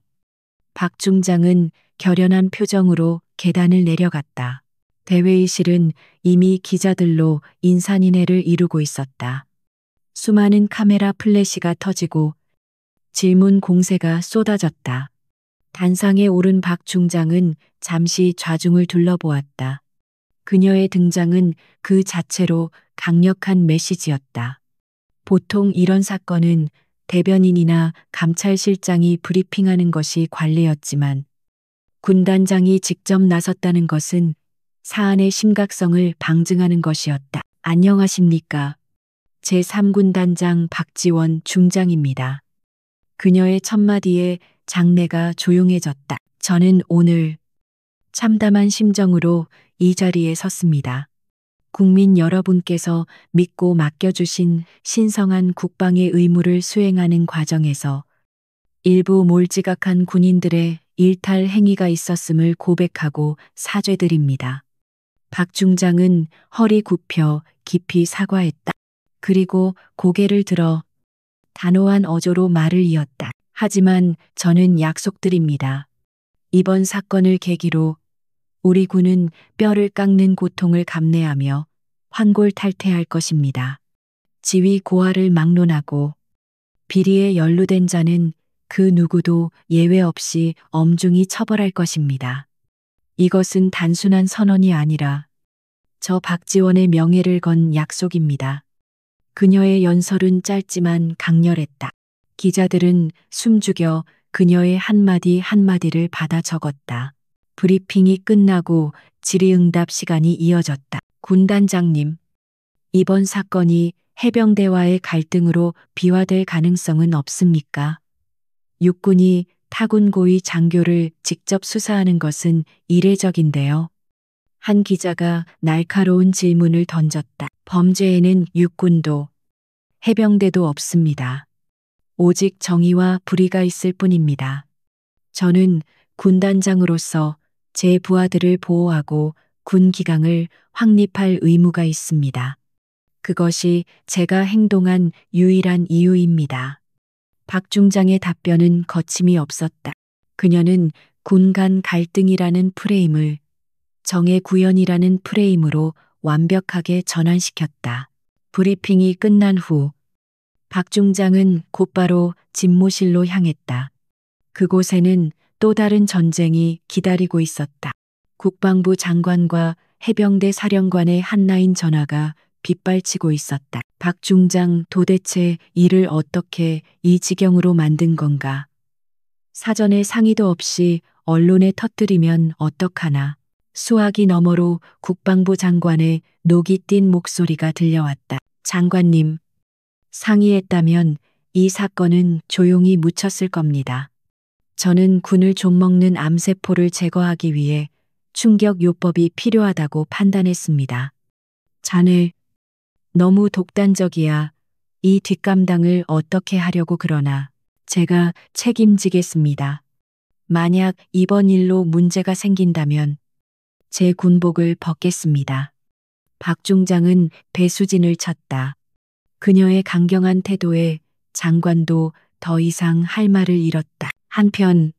박 중장은 결연한 표정으로 계단을 내려갔다. 대회의실은 이미 기자들로 인산인해를 이루고 있었다. 수많은 카메라 플래시가 터지고 질문 공세가 쏟아졌다. 단상에 오른 박 중장은 잠시 좌중을 둘러보았다. 그녀의 등장은 그 자체로 강력한 메시지였다. 보통 이런 사건은 대변인이나 감찰실장이 브리핑하는 것이 관례였지만 군단장이 직접 나섰다는 것은 사안의 심각성을 방증하는 것이었다. 안녕하십니까. 제3군단장 박지원 중장입니다. 그녀의 첫마디에 장내가 조용해졌다. 저는 오늘 참담한 심정으로 이 자리에 섰습니다. 국민 여러분께서 믿고 맡겨주신 신성한 국방의 의무를 수행하는 과정에서 일부 몰지각한 군인들의 일탈 행위가 있었음을 고백하고 사죄드립니다. 박 중장은 허리 굽혀 깊이 사과했다. 그리고 고개를 들어 단호한 어조로 말을 이었다. 하지만 저는 약속드립니다. 이번 사건을 계기로 우리 군은 뼈를 깎는 고통을 감내하며 환골탈태할 것입니다. 지위 고하를 막론하고 비리에 연루된 자는 그 누구도 예외 없이 엄중히 처벌할 것입니다. 이것은 단순한 선언이 아니라 저 박지원의 명예를 건 약속입니다. 그녀의 연설은 짧지만 강렬했다. 기자들은 숨죽여 그녀의 한마디 한마디를 받아 적었다. 브리핑이 끝나고 질의응답 시간이 이어졌다. 군단장님, 이번 사건이 해병대와의 갈등으로 비화될 가능성은 없습니까? 육군이 타군 고위 장교를 직접 수사하는 것은 이례적인데요. 한 기자가 날카로운 질문을 던졌다. 범죄에는 육군도 해병대도 없습니다. 오직 정의와 불의가 있을 뿐입니다. 저는 군단장으로서 제 부하들을 보호하고 군 기강을 확립할 의무가 있습니다. 그것이 제가 행동한 유일한 이유입니다. 박 중장의 답변은 거침이 없었다. 그녀는 군 간 갈등이라는 프레임을 정의 구현이라는 프레임으로 완벽하게 전환시켰다. 브리핑이 끝난 후 박 중장은 곧바로 집무실로 향했다. 그곳에는 또 다른 전쟁이 기다리고 있었다. 국방부 장관과 해병대 사령관의 한라인 전화가 빗발치고 있었다. 박 중장 도대체 이를 어떻게 이 지경으로 만든 건가? 사전에 상의도 없이 언론에 터뜨리면 어떡하나. 수화기 너머로 국방부 장관의 녹이 띤 목소리가 들려왔다. 장관님, 상의했다면 이 사건은 조용히 묻혔을 겁니다. 저는 군을 좀먹는 암세포를 제거하기 위해 충격 요법이 필요하다고 판단했습니다. 자네, 너무 독단적이야. 이 뒷감당을 어떻게 하려고 그러나 제가 책임지겠습니다. 만약 이번 일로 문제가 생긴다면 제 군복을 벗겠습니다. 박 중장은 배수진을 쳤다. 그녀의 강경한 태도에 장관도 더 이상 할 말을 잃었다. 한편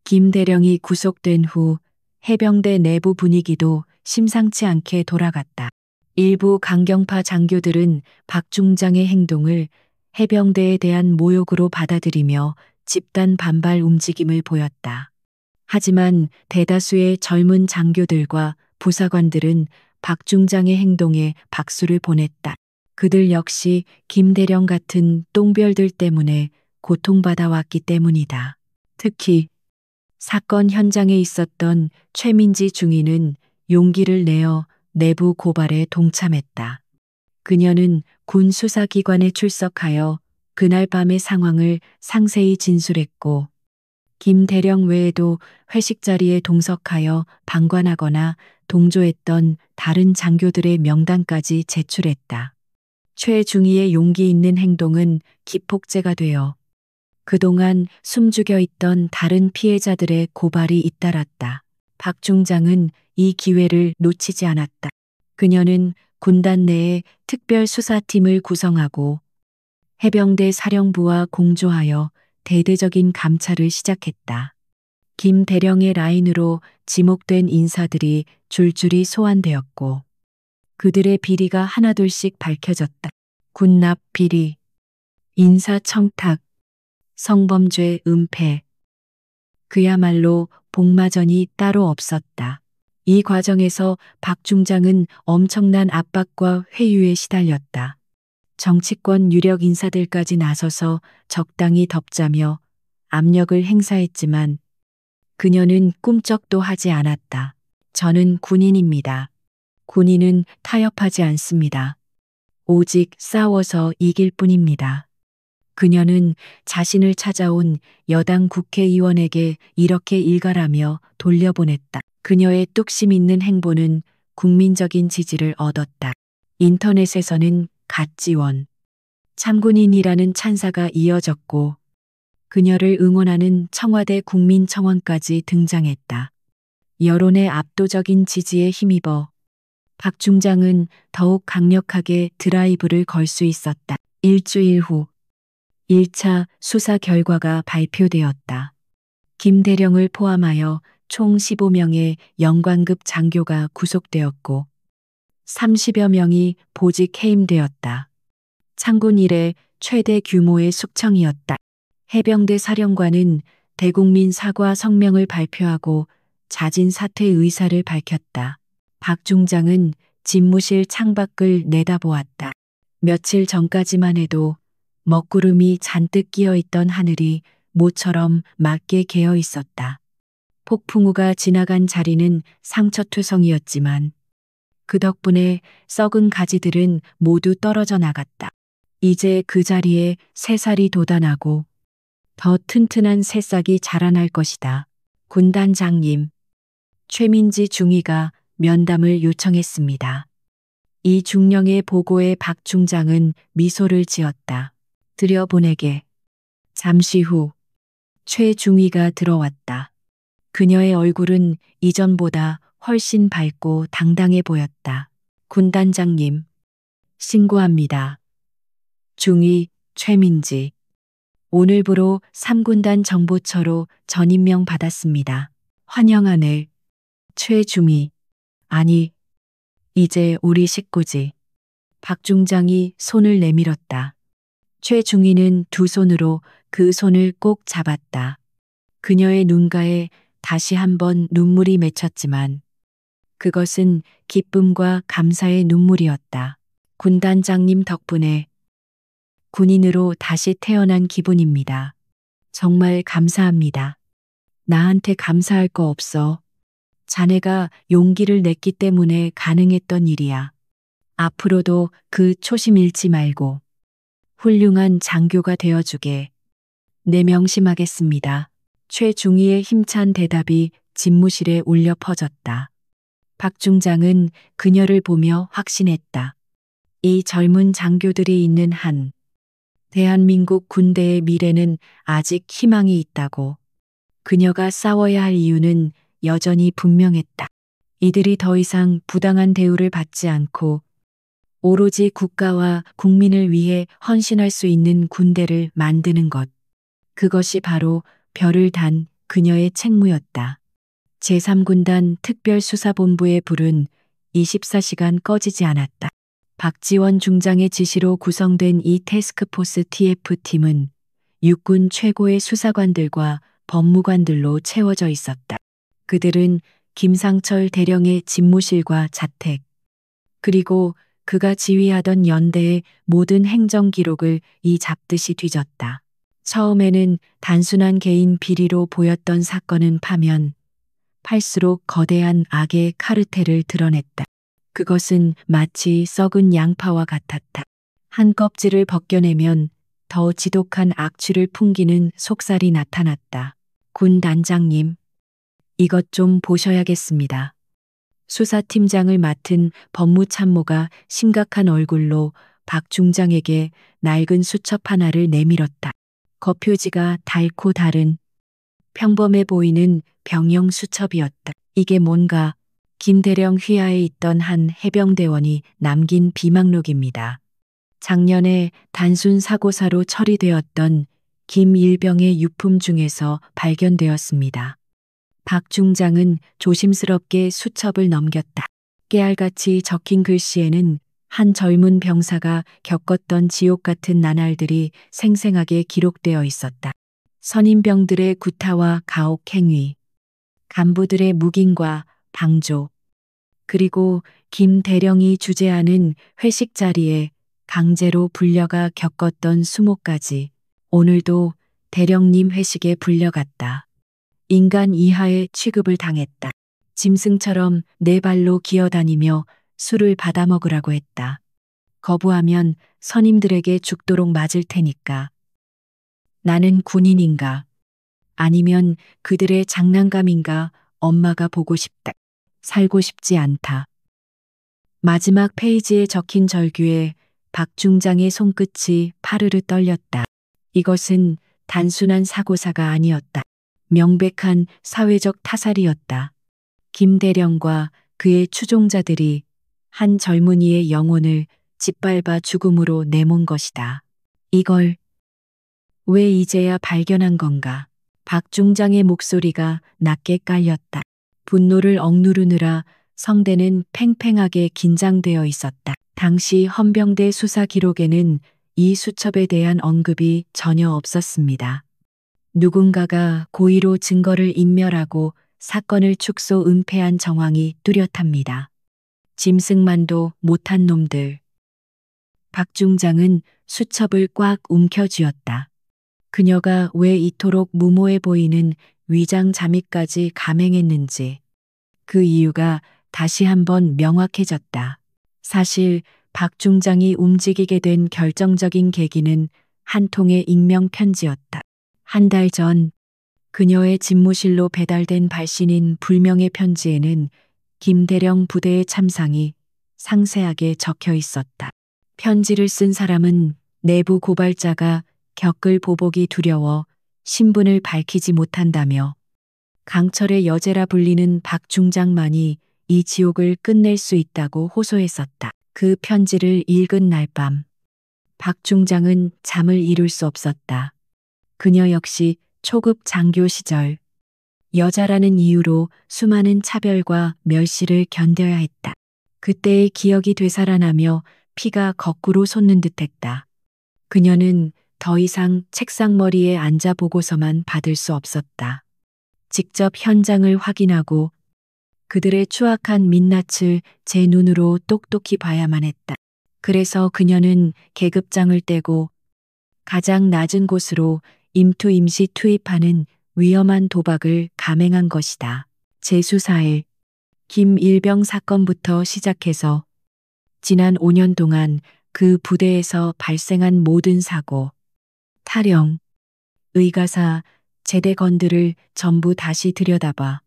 김 대령이 구속된 후 해병대 내부 분위기도 심상치 않게 돌아갔다. 일부 강경파 장교들은 박 중장의 행동을 해병대에 대한 모욕으로 받아들이며 집단 반발 움직임을 보였다. 하지만 대다수의 젊은 장교들과 부사관들은 박 중장의 행동에 박수를 보냈다. 그들 역시 김 대령 같은 똥별들 때문에 고통받아 왔기 때문이다. 특히 사건 현장에 있었던 최민지 중위는 용기를 내어 내부 고발에 동참했다. 그녀는 군 수사기관에 출석하여 그날 밤의 상황을 상세히 진술했고 김 대령 외에도 회식 자리에 동석하여 방관하거나 동조했던 다른 장교들의 명단까지 제출했다. 최중희의 용기 있는 행동은 기폭제가 되어 그동안 숨죽여 있던 다른 피해자들의 고발이 잇따랐다. 박 중장은 이 기회를 놓치지 않았다. 그녀는 군단 내에 특별수사팀을 구성하고 해병대 사령부와 공조하여 대대적인 감찰을 시작했다. 김 대령의 라인으로 지목된 인사들이 줄줄이 소환되었고 그들의 비리가 하나둘씩 밝혀졌다. 군납 비리, 인사청탁, 성범죄 은폐. 그야말로 복마전이 따로 없었다. 이 과정에서 박 중장은 엄청난 압박과 회유에 시달렸다. 정치권 유력 인사들까지 나서서 적당히 덮자며 압력을 행사했지만 그녀는 꿈쩍도 하지 않았다. 저는 군인입니다. 군인은 타협하지 않습니다. 오직 싸워서 이길 뿐입니다. 그녀는 자신을 찾아온 여당 국회의원에게 이렇게 일갈하며 돌려보냈다. 그녀의 뚝심 있는 행보는 국민적인 지지를 얻었다. 인터넷에서는 갓지원, 참군인이라는 찬사가 이어졌고 그녀를 응원하는 청와대 국민청원까지 등장했다. 여론의 압도적인 지지에 힘입어 박 중장은 더욱 강력하게 드라이브를 걸 수 있었다. 일주일 후 1차 수사 결과가 발표되었다. 김 대령을 포함하여 총 15명의 영관급 장교가 구속되었고 30여 명이 보직 해임되었다. 창군 이래 최대 규모의 숙청이었다. 해병대 사령관은 대국민 사과 성명을 발표하고 자진 사퇴 의사를 밝혔다. 박 중장은 집무실 창밖을 내다보았다. 며칠 전까지만 해도 먹구름이 잔뜩 끼어 있던 하늘이 모처럼 맑게 개어 있었다. 폭풍우가 지나간 자리는 상처투성이었지만 그 덕분에 썩은 가지들은 모두 떨어져 나갔다. 이제 그 자리에 새살이 돋아나고 더 튼튼한 새싹이 자라날 것이다. 군단장님, 최민지 중위가 면담을 요청했습니다. 이 중령의 보고에 박 중장은 미소를 지었다. 들여보내게. 잠시 후 최중위가 들어왔다. 그녀의 얼굴은 이전보다 훨씬 밝고 당당해 보였다. 군단장님, 신고합니다. 중위 최민지. 오늘부로 3군단 정보처로 전임명 받았습니다. 환영하네. 최중위. 아니, 이제 우리 식구지. 박 중장이 손을 내밀었다. 최중위는 두 손으로 그 손을 꼭 잡았다. 그녀의 눈가에 다시 한번 눈물이 맺혔지만 그것은 기쁨과 감사의 눈물이었다. 군단장님 덕분에 군인으로 다시 태어난 기분입니다. 정말 감사합니다. 나한테 감사할 거 없어. 자네가 용기를 냈기 때문에 가능했던 일이야. 앞으로도 그 초심 잃지 말고 훌륭한 장교가 되어주게. 내 명심하겠습니다. 최중희의 힘찬 대답이 집무실에 울려 퍼졌다. 박 중장은 그녀를 보며 확신했다. 이 젊은 장교들이 있는 한 대한민국 군대의 미래는 아직 희망이 있다고. 그녀가 싸워야 할 이유는 여전히 분명했다. 이들이 더 이상 부당한 대우를 받지 않고 오로지 국가와 국민을 위해 헌신할 수 있는 군대를 만드는 것. 그것이 바로 별을 단 그녀의 책무였다. 제3군단 특별수사본부의 불은 24시간 꺼지지 않았다. 박지원 중장의 지시로 구성된 이 태스크포스 TF팀은 육군 최고의 수사관들과 법무관들로 채워져 있었다. 그들은 김상철 대령의 집무실과 자택, 그리고 그가 지휘하던 연대의 모든 행정 기록을 이 잡듯이 뒤졌다. 처음에는 단순한 개인 비리로 보였던 사건은 파면, 팔수록 거대한 악의 카르텔을 드러냈다. 그것은 마치 썩은 양파와 같았다. 한 껍질을 벗겨내면 더 지독한 악취를 풍기는 속살이 나타났다. 군 단장님, 이것 좀 보셔야겠습니다. 수사팀장을 맡은 법무참모가 심각한 얼굴로 박 중장에게 낡은 수첩 하나를 내밀었다. 거표지가 닳고 다른 평범해 보이는 병영 수첩이었다. 이게 뭔가 김대령 휘하에 있던 한 해병대원이 남긴 비망록입니다. 작년에 단순 사고사로 처리되었던 김일병의 유품 중에서 발견되었습니다. 박 중장은 조심스럽게 수첩을 넘겼다. 깨알같이 적힌 글씨에는 한 젊은 병사가 겪었던 지옥 같은 나날들이 생생하게 기록되어 있었다. 선임병들의 구타와 가혹 행위, 간부들의 묵인과 방조, 그리고 김 대령이 주재하는 회식 자리에 강제로 불려가 겪었던 수모까지. 오늘도 대령님 회식에 불려갔다. 인간 이하의 취급을 당했다. 짐승처럼 네 발로 기어다니며 술을 받아먹으라고 했다. 거부하면 선임들에게 죽도록 맞을 테니까. 나는 군인인가? 아니면 그들의 장난감인가? 엄마가 보고 싶다. 살고 싶지 않다. 마지막 페이지에 적힌 절규에 박 중장의 손끝이 파르르 떨렸다. 이것은 단순한 사고사가 아니었다. 명백한 사회적 타살이었다. 김대령과 그의 추종자들이 한 젊은이의 영혼을 짓밟아 죽음으로 내몬 것이다. 이걸 왜 이제야 발견한 건가? 박 중장의 목소리가 낮게 깔렸다. 분노를 억누르느라 성대는 팽팽하게 긴장되어 있었다. 당시 헌병대 수사 기록에는 이 수첩에 대한 언급이 전혀 없었습니다. 누군가가 고의로 증거를 인멸하고 사건을 축소 은폐한 정황이 뚜렷합니다. 짐승만도 못한 놈들. 박 중장은 수첩을 꽉 움켜쥐었다. 그녀가 왜 이토록 무모해 보이는 위장 잠입까지 감행했는지 그 이유가 다시 한번 명확해졌다. 사실 박 중장이 움직이게 된 결정적인 계기는 한 통의 익명 편지였다. 한 달 전 그녀의 집무실로 배달된 발신인 불명의 편지에는 김대령 부대의 참상이 상세하게 적혀 있었다. 편지를 쓴 사람은 내부 고발자가 겪을 보복이 두려워 신분을 밝히지 못한다며 강철의 여제라 불리는 박 중장만이 이 지옥을 끝낼 수 있다고 호소했었다. 그 편지를 읽은 날 밤 박 중장은 잠을 이룰 수 없었다. 그녀 역시 초급 장교 시절 여자라는 이유로 수많은 차별과 멸시를 견뎌야 했다. 그때의 기억이 되살아나며 피가 거꾸로 솟는 듯했다. 그녀는 더 이상 책상머리에 앉아 보고서만 받을 수 없었다. 직접 현장을 확인하고 그들의 추악한 민낯을 제 눈으로 똑똑히 봐야만 했다. 그래서 그녀는 계급장을 떼고 가장 낮은 곳으로 임시 투입하는 위험한 도박을 감행한 것이다. 재수사일 김일병 사건부터 시작해서 지난 5년 동안 그 부대에서 발생한 모든 사고, 탈영, 의가사, 제대건들을 전부 다시 들여다봐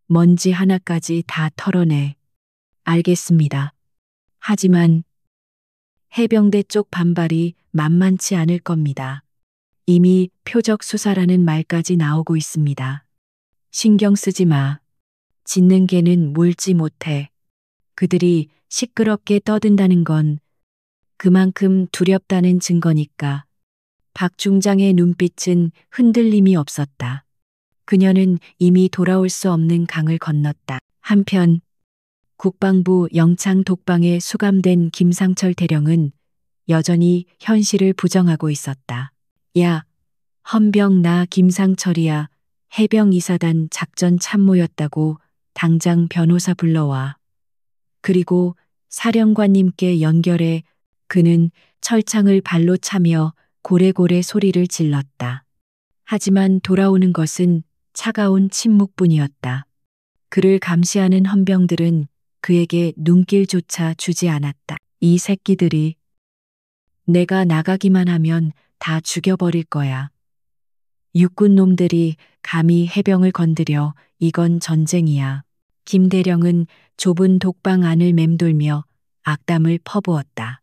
먼지 하나까지 다 털어내. 알겠습니다. 하지만 해병대 쪽 반발이 만만치 않을 겁니다. 이미 표적 수사라는 말까지 나오고 있습니다. 신경 쓰지 마. 짖는 개는 물지 못해. 그들이 시끄럽게 떠든다는 건 그만큼 두렵다는 증거니까. 박 중장의 눈빛은 흔들림이 없었다. 그녀는 이미 돌아올 수 없는 강을 건넜다. 한편 국방부 영창 독방에 수감된 김상철 대령은 여전히 현실을 부정하고 있었다. 야, 헌병 나 김상철이야. 해병 이사단 작전 참모였다고 당장 변호사 불러와. 그리고 사령관님께 연결해. 그는 철창을 발로 차며 고래고래 소리를 질렀다. 하지만 돌아오는 것은 차가운 침묵뿐이었다. 그를 감시하는 헌병들은 그에게 눈길조차 주지 않았다. 이 새끼들이 내가 나가기만 하면 다 죽여버릴 거야. 육군 놈들이 감히 해병을 건드려. 이건 전쟁이야. 김대령은 좁은 독방 안을 맴돌며 악담을 퍼부었다.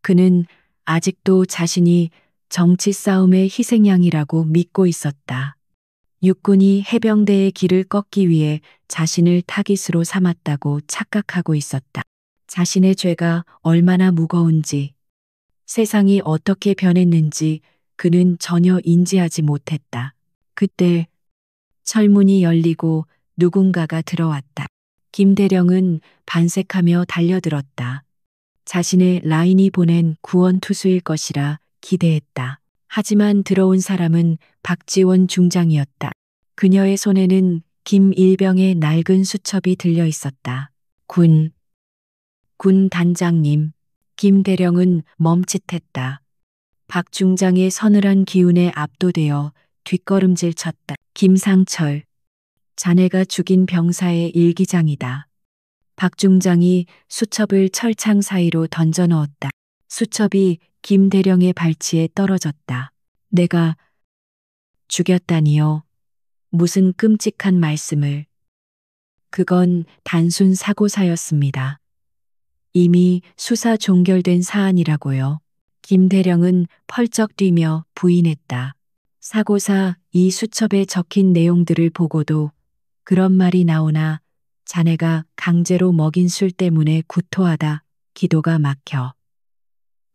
그는 아직도 자신이 정치 싸움의 희생양이라고 믿고 있었다. 육군이 해병대의 길을 꺾기 위해 자신을 타깃으로 삼았다고 착각하고 있었다. 자신의 죄가 얼마나 무거운지, 세상이 어떻게 변했는지 그는 전혀 인지하지 못했다. 그때 철문이 열리고 누군가가 들어왔다. 김대령은 반색하며 달려들었다. 자신의 라인이 보낸 구원투수일 것이라 기대했다. 하지만 들어온 사람은 박지원 중장이었다. 그녀의 손에는 김일병의 낡은 수첩이 들려 있었다. 군 단장님. 김대령은 멈칫했다. 박 중장의 서늘한 기운에 압도되어 뒷걸음질 쳤다. 김상철. 자네가 죽인 병사의 일기장이다. 박 중장이 수첩을 철창 사이로 던져 넣었다. 수첩이 김대령의 발치에 떨어졌다. 내가 죽였다니요. 무슨 끔찍한 말씀을. 그건 단순 사고사였습니다. 이미 수사 종결된 사안이라고요. 김대령은 펄쩍 뛰며 부인했다. 사고사 이 수첩에 적힌 내용들을 보고도 그런 말이 나오나 자네가 강제로 먹인 술 때문에 구토하다 기도가 막혀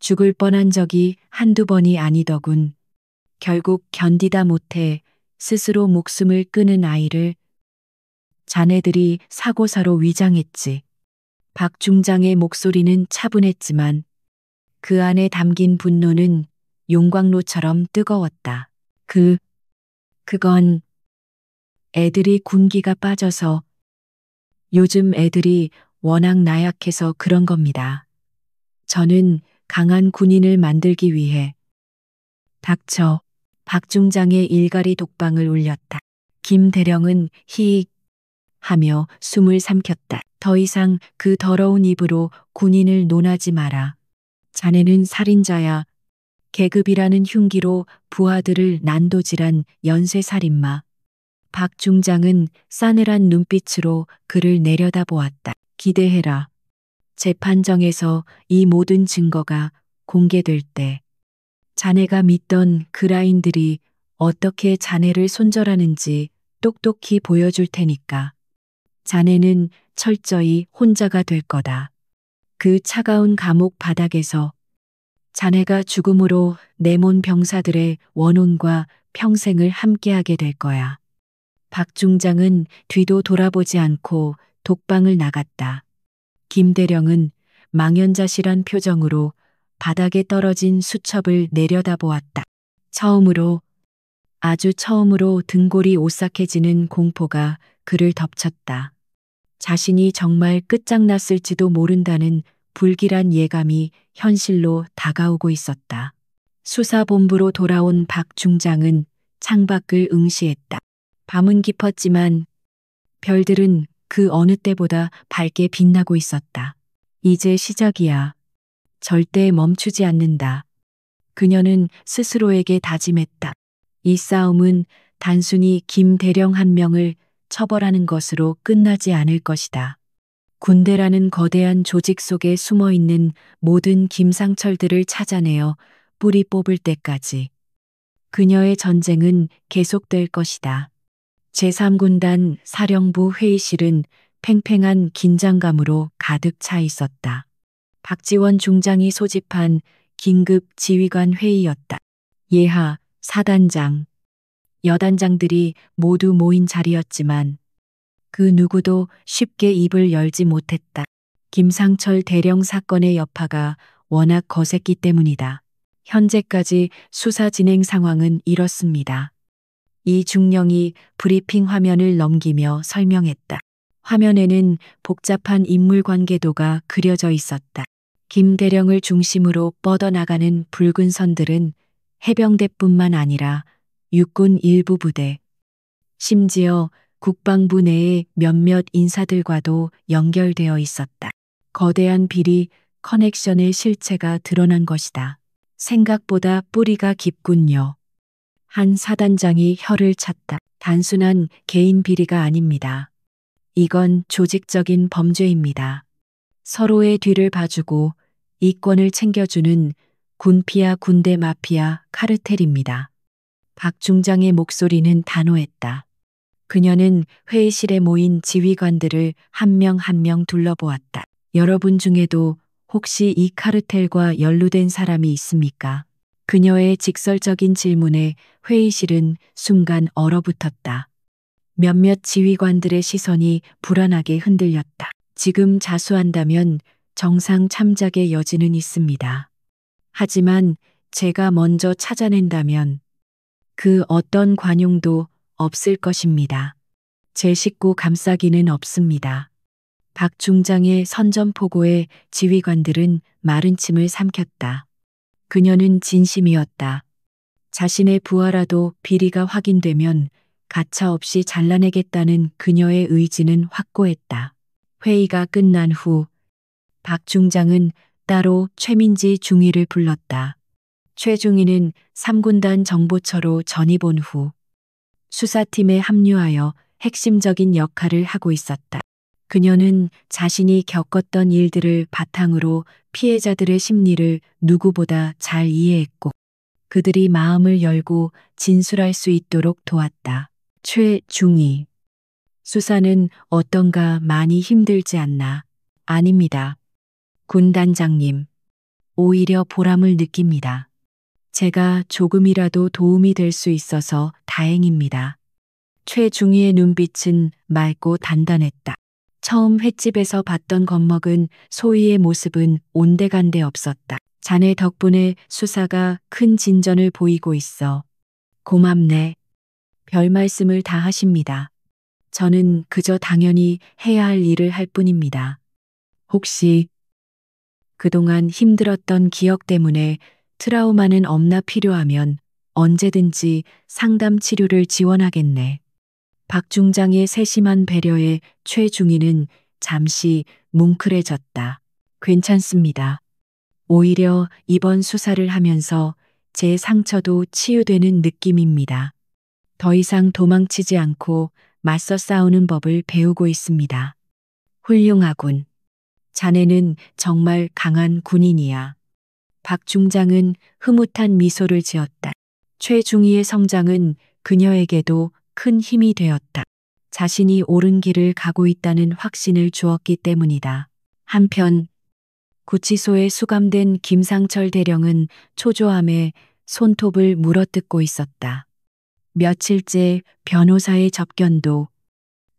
죽을 뻔한 적이 한두 번이 아니더군. 결국 견디다 못해 스스로 목숨을 끊은 아이를 자네들이 사고사로 위장했지. 박 중장의 목소리는 차분했지만 그 안에 담긴 분노는 용광로처럼 뜨거웠다. 그건 애들이 군기가 빠져서 요즘 애들이 워낙 나약해서 그런 겁니다. 저는 강한 군인을 만들기 위해 닥쳐. 박 중장의 일가리 독방을 울렸다. 김대령은 히익 하며 숨을 삼켰다. 더 이상 그 더러운 입으로 군인을 논하지 마라. 자네는 살인자야. 계급이라는 흉기로 부하들을 난도질한 연쇄살인마. 박 중장은 싸늘한 눈빛으로 그를 내려다보았다. 기대해라. 재판정에서 이 모든 증거가 공개될 때 자네가 믿던 그 라인들이 어떻게 자네를 손절하는지 똑똑히 보여줄 테니까. 자네는 철저히 혼자가 될 거다. 그 차가운 감옥 바닥에서 자네가 죽음으로 내몬 병사들의 원혼과 평생을 함께하게 될 거야. 박 중장은 뒤도 돌아보지 않고 독방을 나갔다. 김대령은 망연자실한 표정으로 바닥에 떨어진 수첩을 내려다보았다. 아주 처음으로 등골이 오싹해지는 공포가 그를 덮쳤다. 자신이 정말 끝장났을지도 모른다는 불길한 예감이 현실로 다가오고 있었다. 수사본부로 돌아온 박 중장은 창밖을 응시했다. 밤은 깊었지만 별들은 그 어느 때보다 밝게 빛나고 있었다. 이제 시작이야. 절대 멈추지 않는다. 그녀는 스스로에게 다짐했다. 이 싸움은 단순히 김 대령 한 명을 처벌하는 것으로 끝나지 않을 것이다. 군대라는 거대한 조직 속에 숨어 있는 모든 김상철들을 찾아내어 뿌리 뽑을 때까지 그녀의 전쟁은 계속될 것이다. 제3군단 사령부 회의실은 팽팽한 긴장감으로 가득 차 있었다. 박지원 중장이 소집한 긴급 지휘관 회의였다. 예하, 사단장, 여단장들이 모두 모인 자리였지만 그 누구도 쉽게 입을 열지 못했다. 김상철 대령 사건의 여파가 워낙 거셌기 때문이다. 현재까지 수사 진행 상황은 이렇습니다. 이 중령이 브리핑 화면을 넘기며 설명했다. 화면에는 복잡한 인물 관계도가 그려져 있었다. 김 대령을 중심으로 뻗어나가는 붉은 선들은 해병대뿐만 아니라 육군 일부 부대, 심지어 국방부 내의 몇몇 인사들과도 연결되어 있었다. 거대한 비리 커넥션의 실체가 드러난 것이다. 생각보다 뿌리가 깊군요. 한 사단장이 혀를 찼다. 단순한 개인 비리가 아닙니다. 이건 조직적인 범죄입니다. 서로의 뒤를 봐주고 이권을 챙겨주는 군피아 군대 마피아 카르텔입니다. 박 중장의 목소리는 단호했다. 그녀는 회의실에 모인 지휘관들을 한 명 한 명 둘러보았다. 여러분 중에도 혹시 이 카르텔과 연루된 사람이 있습니까? 그녀의 직설적인 질문에 회의실은 순간 얼어붙었다. 몇몇 지휘관들의 시선이 불안하게 흔들렸다. 지금 자수한다면 정상 참작의 여지는 있습니다. 하지만 제가 먼저 찾아낸다면 그 어떤 관용도 없을 것입니다. 제 식구 감싸기는 없습니다. 박 중장의 선전포고에 지휘관들은 마른 침을 삼켰다. 그녀는 진심이었다. 자신의 부하라도 비리가 확인되면 가차없이 잘라내겠다는 그녀의 의지는 확고했다. 회의가 끝난 후 박 중장은 따로 최민지 중위를 불렀다. 최 중위는 3군단 정보처로 전입 온 후 수사팀에 합류하여 핵심적인 역할을 하고 있었다. 그녀는 자신이 겪었던 일들을 바탕으로 피해자들의 심리를 누구보다 잘 이해했고 그들이 마음을 열고 진술할 수 있도록 도왔다. 최중위. 수사는 어떤가 많이 힘들지 않나? 아닙니다. 군단장님. 오히려 보람을 느낍니다. 제가 조금이라도 도움이 될 수 있어서 다행입니다. 최중위의 눈빛은 맑고 단단했다. 처음 횟집에서 봤던 겁먹은 소희의 모습은 온데간데 없었다. 자네 덕분에 수사가 큰 진전을 보이고 있어. 고맙네. 별 말씀을 다 하십니다. 저는 그저 당연히 해야 할 일을 할 뿐입니다. 혹시 그동안 힘들었던 기억 때문에 트라우마는 없나 필요하면 언제든지 상담 치료를 지원하겠네. 박 중장의 세심한 배려에 최중위는 잠시 뭉클해졌다. 괜찮습니다. 오히려 이번 수사를 하면서 제 상처도 치유되는 느낌입니다. 더 이상 도망치지 않고 맞서 싸우는 법을 배우고 있습니다. 훌륭하군. 자네는 정말 강한 군인이야. 박 중장은 흐뭇한 미소를 지었다. 최중위의 성장은 그녀에게도 큰 힘이 되었다. 자신이 옳은 길을 가고 있다는 확신을 주었기 때문이다. 한편 구치소에 수감된 김상철 대령은 초조함에 손톱을 물어뜯고 있었다. 며칠째 변호사의 접견도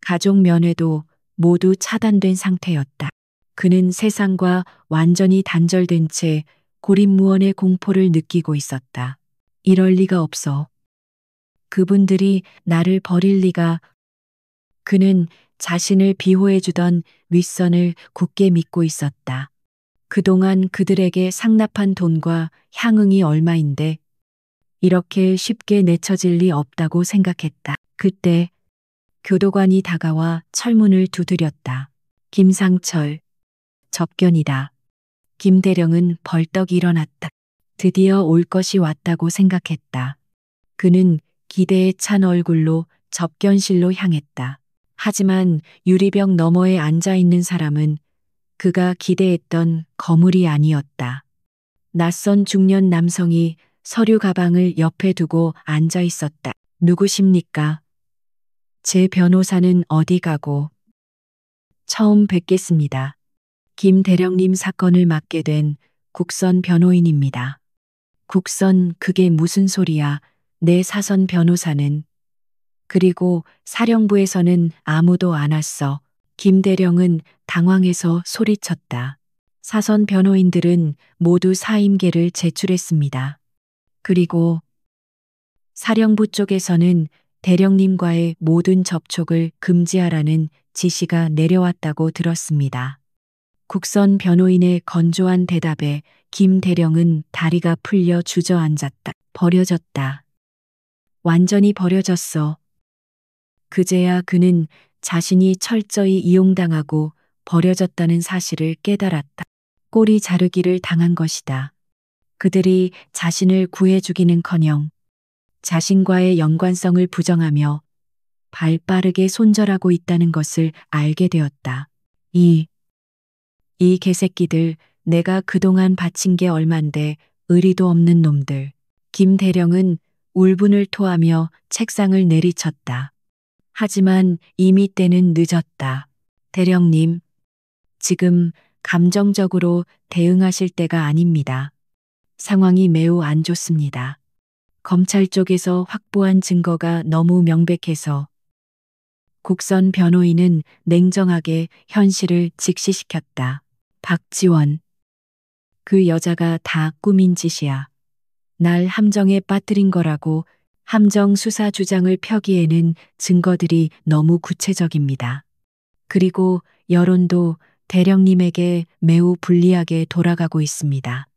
가족 면회도 모두 차단된 상태였다. 그는 세상과 완전히 단절된 채 고립무원의 공포를 느끼고 있었다. 이럴 리가 없어. 그분들이 나를 버릴 리가. 그는 자신을 비호해주던 윗선을 굳게 믿고 있었다. 그동안 그들에게 상납한 돈과 향응이 얼마인데 이렇게 쉽게 내쳐질 리 없다고 생각했다. 그때 교도관이 다가와 철문을 두드렸다. 김상철, 접견이다. 김대령은 벌떡 일어났다. 드디어 올 것이 왔다고 생각했다. 그는 기대에 찬 얼굴로 접견실로 향했다. 하지만 유리병 너머에 앉아 있는 사람은 그가 기대했던 거물이 아니었다. 낯선 중년 남성이 서류 가방을 옆에 두고 앉아 있었다. 누구십니까? 제 변호사는 어디 가고? 처음 뵙겠습니다. 김 대령님 사건을 맡게 된 국선 변호인입니다. 국선, 그게 무슨 소리야? 내 사선 변호사는. 그리고 사령부에서는 아무도 안 왔어. 김 대령은 당황해서 소리쳤다. 사선 변호인들은 모두 사임계를 제출했습니다. 그리고 사령부 쪽에서는 대령님과의 모든 접촉을 금지하라는 지시가 내려왔다고 들었습니다. 국선 변호인의 건조한 대답에 김 대령은 다리가 풀려 주저앉았다. 버려졌다. 완전히 버려졌어. 그제야 그는 자신이 철저히 이용당하고 버려졌다는 사실을 깨달았다. 꼬리 자르기를 당한 것이다. 그들이 자신을 구해주기는커녕 자신과의 연관성을 부정하며 발빠르게 손절하고 있다는 것을 알게 되었다. 이 개새끼들, 내가 그동안 바친 게 얼만데 의리도 없는 놈들. 김 대령은 울분을 토하며 책상을 내리쳤다. 하지만 이미 때는 늦었다. 대령님, 지금 감정적으로 대응하실 때가 아닙니다. 상황이 매우 안 좋습니다. 검찰 쪽에서 확보한 증거가 너무 명백해서. 국선 변호인은 냉정하게 현실을 직시시켰다. 박지원. 그 여자가 다 꾸민 짓이야. 날 함정에 빠뜨린 거라고 함정 수사 주장을 펴기에는 증거들이 너무 구체적입니다. 그리고 여론도 대령님에게 매우 불리하게 돌아가고 있습니다.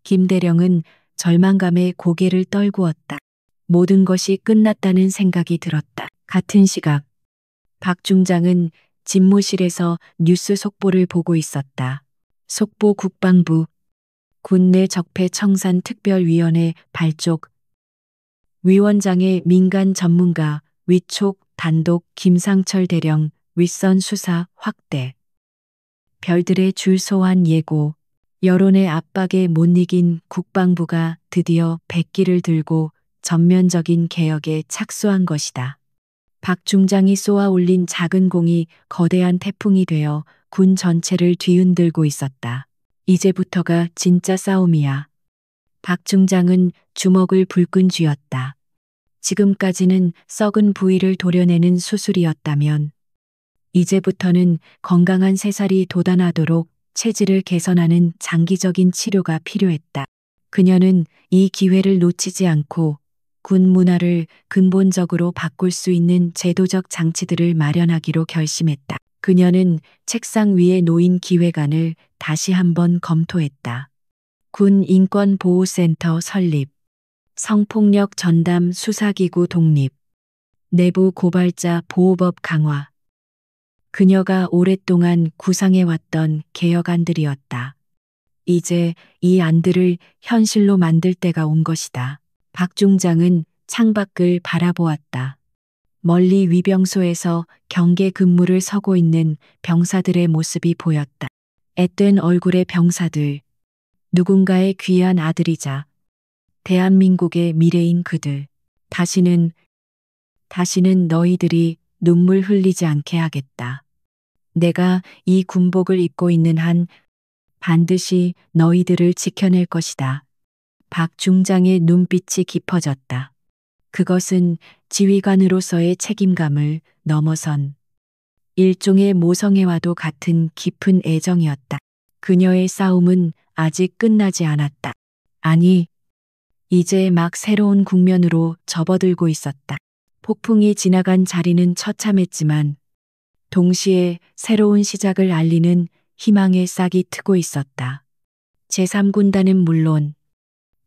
김 대령은 절망감에 고개를 떨구었다. 모든 것이 끝났다는 생각이 들었다. 같은 시각 박 중장은 집무실에서 뉴스 속보를 보고 있었다. 속보 국방부 군내 적폐 청산 특별위원회 발족 위원장의 민간 전문가 위촉 단독 김상철 대령 윗선 수사 확대 별들의 줄 소환 예고 여론의 압박에 못 이긴 국방부가 드디어 백기를 들고 전면적인 개혁에 착수한 것이다. 박 중장이 쏘아 올린 작은 공이 거대한 태풍이 되어 군 전체를 뒤흔들고 있었다. 이제부터가 진짜 싸움이야. 박 중장은 주먹을 불끈 쥐었다. 지금까지는 썩은 부위를 도려내는 수술이었다면 이제부터는 건강한 새살이 돋아나도록 체질을 개선하는 장기적인 치료가 필요했다. 그녀는 이 기회를 놓치지 않고 군 문화를 근본적으로 바꿀 수 있는 제도적 장치들을 마련하기로 결심했다. 그녀는 책상 위에 놓인 기획안을 다시 한번 검토했다. 군 인권보호센터 설립, 성폭력 전담 수사기구 독립, 내부 고발자 보호법 강화. 그녀가 오랫동안 구상해왔던 개혁안들이었다. 이제 이 안들을 현실로 만들 때가 온 것이다. 박 중장은 창밖을 바라보았다. 멀리 위병소에서 경계 근무를 서고 있는 병사들의 모습이 보였다. 앳된 얼굴의 병사들, 누군가의 귀한 아들이자 대한민국의 미래인 그들. 다시는 너희들이 눈물 흘리지 않게 하겠다. 내가 이 군복을 입고 있는 한 반드시 너희들을 지켜낼 것이다. 박 중장의 눈빛이 깊어졌다. 그것은 지휘관으로서의 책임감을 넘어선 일종의 모성애와도 같은 깊은 애정이었다. 그녀의 싸움은 아직 끝나지 않았다. 아니, 이제 막 새로운 국면으로 접어들고 있었다. 폭풍이 지나간 자리는 처참했지만 동시에 새로운 시작을 알리는 희망의 싹이 트고 있었다. 제3군단은 물론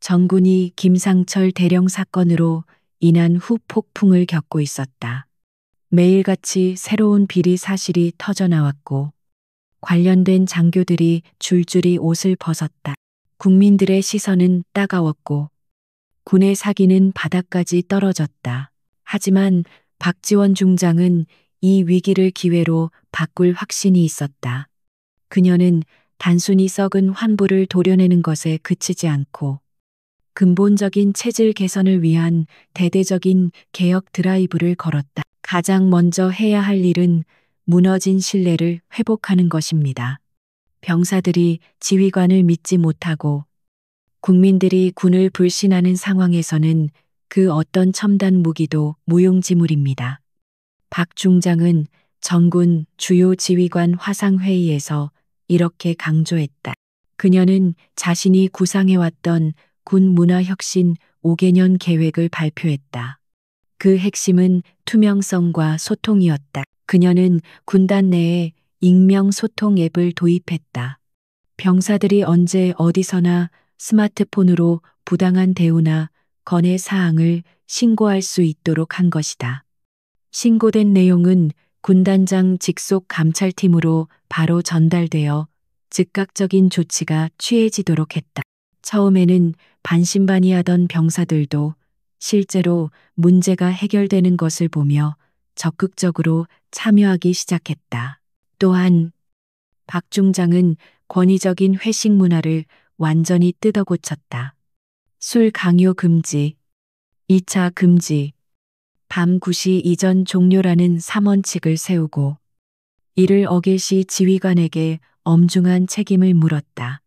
정군이 김상철 대령 사건으로 인한 후폭풍을 겪고 있었다. 매일같이 새로운 비리 사실이 터져나왔고 관련된 장교들이 줄줄이 옷을 벗었다. 국민들의 시선은 따가웠고 군의 사기는 바닥까지 떨어졌다. 하지만 박지원 중장은 이 위기를 기회로 바꿀 확신이 있었다. 그녀는 단순히 썩은 환부를 도려내는 것에 그치지 않고 근본적인 체질 개선을 위한 대대적인 개혁 드라이브를 걸었다. 가장 먼저 해야 할 일은 무너진 신뢰를 회복하는 것입니다. 병사들이 지휘관을 믿지 못하고 국민들이 군을 불신하는 상황에서는 그 어떤 첨단 무기도 무용지물입니다. 박 중장은 전군 주요 지휘관 화상회의에서 이렇게 강조했다. 그녀는 자신이 구상해왔던 군 문화혁신 5개년 계획을 발표했다. 그 핵심은 투명성과 소통이었다. 그녀는 군단 내에 익명 소통 앱을 도입했다. 병사들이 언제 어디서나 스마트폰으로 부당한 대우나 건의 사항을 신고할 수 있도록 한 것이다. 신고된 내용은 군단장 직속 감찰팀으로 바로 전달되어 즉각적인 조치가 취해지도록 했다. 처음에는 반신반의하던 병사들도 실제로 문제가 해결되는 것을 보며 적극적으로 참여하기 시작했다. 또한 박 중장은 권위적인 회식 문화를 완전히 뜯어고쳤다. 술 강요 금지, 2차 금지, 밤 9시 이전 종료라는 3원칙을 세우고 이를 어길 시 지휘관에게 엄중한 책임을 물었다.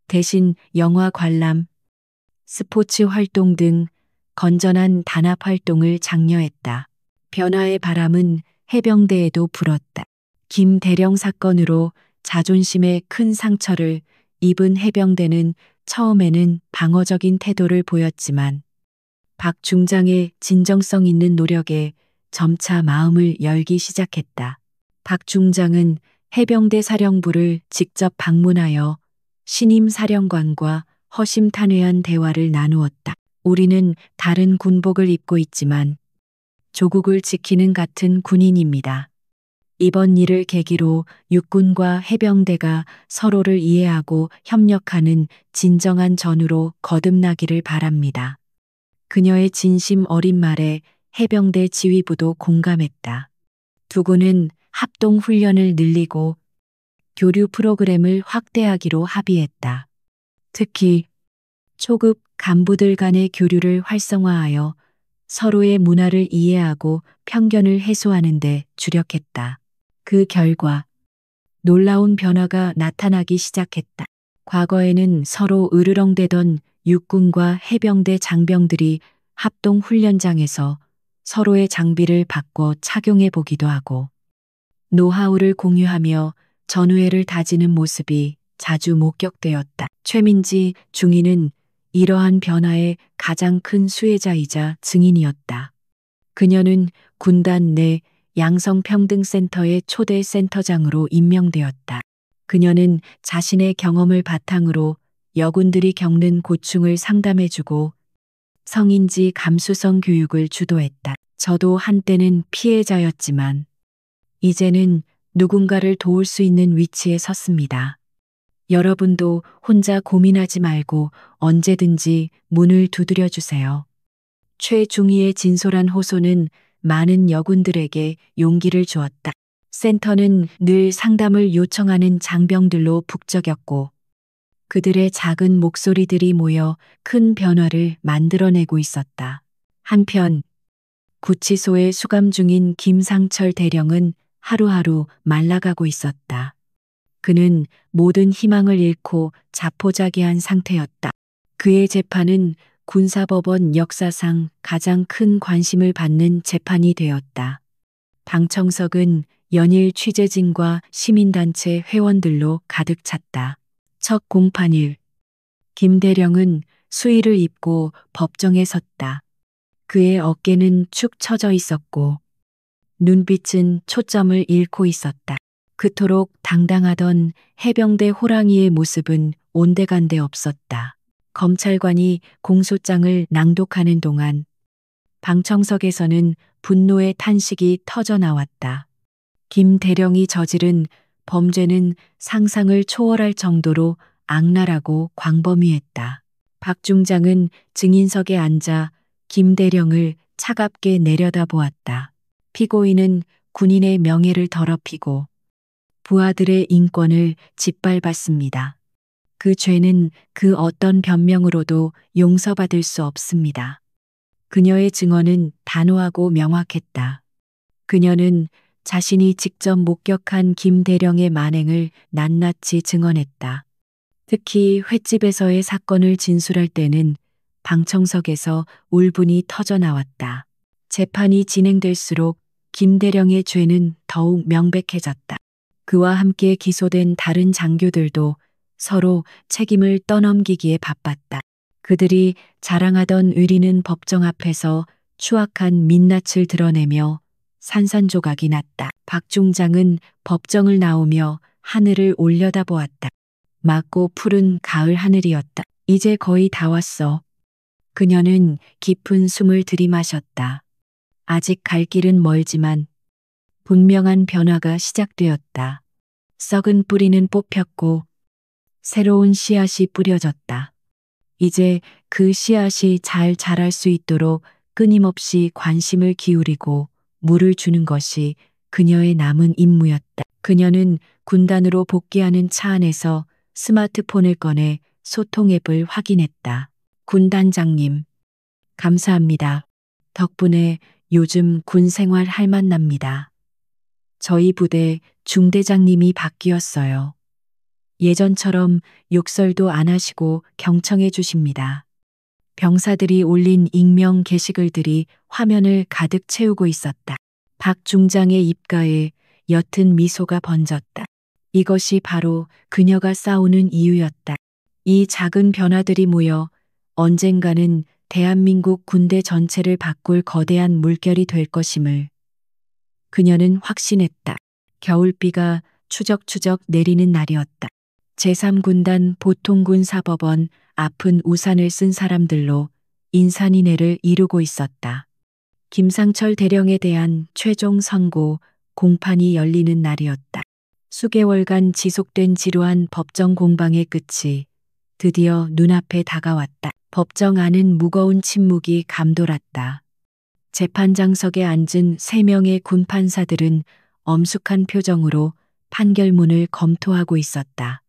대신 영화 관람, 스포츠 활동 등 건전한 단합 활동을 장려했다. 변화의 바람은 해병대에도 불었다. 김 대령 사건으로 자존심에 큰 상처를 입은 해병대는 처음에는 방어적인 태도를 보였지만 박 중장의 진정성 있는 노력에 점차 마음을 열기 시작했다. 박 중장은 해병대 사령부를 직접 방문하여 신임 사령관과 허심탄회한 대화를 나누었다. 우리는 다른 군복을 입고 있지만 조국을 지키는 같은 군인입니다. 이번 일을 계기로 육군과 해병대가 서로를 이해하고 협력하는 진정한 전우로 거듭나기를 바랍니다. 그녀의 진심 어린 말에 해병대 지휘부도 공감했다. 두 군은 합동 훈련을 늘리고 교류 프로그램을 확대하기로 합의했다. 특히 초급 간부들 간의 교류를 활성화하여 서로의 문화를 이해하고 편견을 해소하는 데 주력했다. 그 결과 놀라운 변화가 나타나기 시작했다. 과거에는 서로 으르렁대던 육군과 해병대 장병들이 합동 훈련장에서 서로의 장비를 바꿔 착용해 보기도 하고 노하우를 공유하며 전우회를 다지는 모습이 자주 목격되었다. 최민지 중위는 이러한 변화의 가장 큰 수혜자이자 증인이었다. 그녀는 군단 내 양성평등센터의 초대 센터장으로 임명되었다. 그녀는 자신의 경험을 바탕으로 여군들이 겪는 고충을 상담해주고 성인지 감수성 교육을 주도했다. 저도 한때는 피해자였지만 이제는 누군가를 도울 수 있는 위치에 섰습니다. 여러분도 혼자 고민하지 말고 언제든지 문을 두드려 주세요. 최중위의 진솔한 호소는 많은 여군들에게 용기를 주었다. 센터는 늘 상담을 요청하는 장병들로 북적였고 그들의 작은 목소리들이 모여 큰 변화를 만들어내고 있었다. 한편 구치소에 수감 중인 김상철 대령은 하루하루 말라가고 있었다. 그는 모든 희망을 잃고 자포자기한 상태였다. 그의 재판은 군사법원 역사상 가장 큰 관심을 받는 재판이 되었다. 방청석은 연일 취재진과 시민단체 회원들로 가득 찼다. 첫 공판일, 김 대령은 수의를 입고 법정에 섰다. 그의 어깨는 축 처져 있었고 눈빛은 초점을 잃고 있었다. 그토록 당당하던 해병대 호랑이의 모습은 온데간데 없었다. 검찰관이 공소장을 낭독하는 동안 방청석에서는 분노의 탄식이 터져 나왔다. 김 대령이 저지른 범죄는 상상을 초월할 정도로 악랄하고 광범위했다. 박 중장은 증인석에 앉아 김 대령을 차갑게 내려다보았다. 피고인은 군인의 명예를 더럽히고 부하들의 인권을 짓밟았습니다. 그 죄는 그 어떤 변명으로도 용서받을 수 없습니다. 그녀의 증언은 단호하고 명확했다. 그녀는 자신이 직접 목격한 김 대령의 만행을 낱낱이 증언했다. 특히 횟집에서의 사건을 진술할 때는 방청석에서 울분이 터져 나왔다. 재판이 진행될수록 김 대령의 죄는 더욱 명백해졌다. 그와 함께 기소된 다른 장교들도 서로 책임을 떠넘기기에 바빴다. 그들이 자랑하던 의리는 법정 앞에서 추악한 민낯을 드러내며 산산조각이 났다. 박 중장은 법정을 나오며 하늘을 올려다보았다. 맑고 푸른 가을 하늘이었다. 이제 거의 다 왔어. 그녀는 깊은 숨을 들이마셨다. 아직 갈 길은 멀지만 분명한 변화가 시작되었다. 썩은 뿌리는 뽑혔고 새로운 씨앗이 뿌려졌다. 이제 그 씨앗이 잘 자랄 수 있도록 끊임없이 관심을 기울이고 물을 주는 것이 그녀의 남은 임무였다. 그녀는 군단으로 복귀하는 차 안에서 스마트폰을 꺼내 소통 앱을 확인했다. 군단장님, 감사합니다. 덕분에 요즘 군 생활 할만납니다. 저희 부대 중대장님이 바뀌었어요. 예전처럼 욕설도 안 하시고 경청해 주십니다. 병사들이 올린 익명 게시글들이 화면을 가득 채우고 있었다. 박 중장의 입가에 옅은 미소가 번졌다. 이것이 바로 그녀가 싸우는 이유였다. 이 작은 변화들이 모여 언젠가는 대한민국 군대 전체를 바꿀 거대한 물결이 될 것임을 그녀는 확신했다. 겨울비가 추적추적 내리는 날이었다. 제3군단 보통군사법원 앞은 우산을 쓴 사람들로 인산인해를 이루고 있었다. 김상철 대령에 대한 최종 선고 공판이 열리는 날이었다. 수개월간 지속된 지루한 법정 공방의 끝이 드디어 눈앞에 다가왔다. 법정 안은 무거운 침묵이 감돌았다. 재판장석에 앉은 3명의 군판사들은 엄숙한 표정으로 판결문을 검토하고 있었다.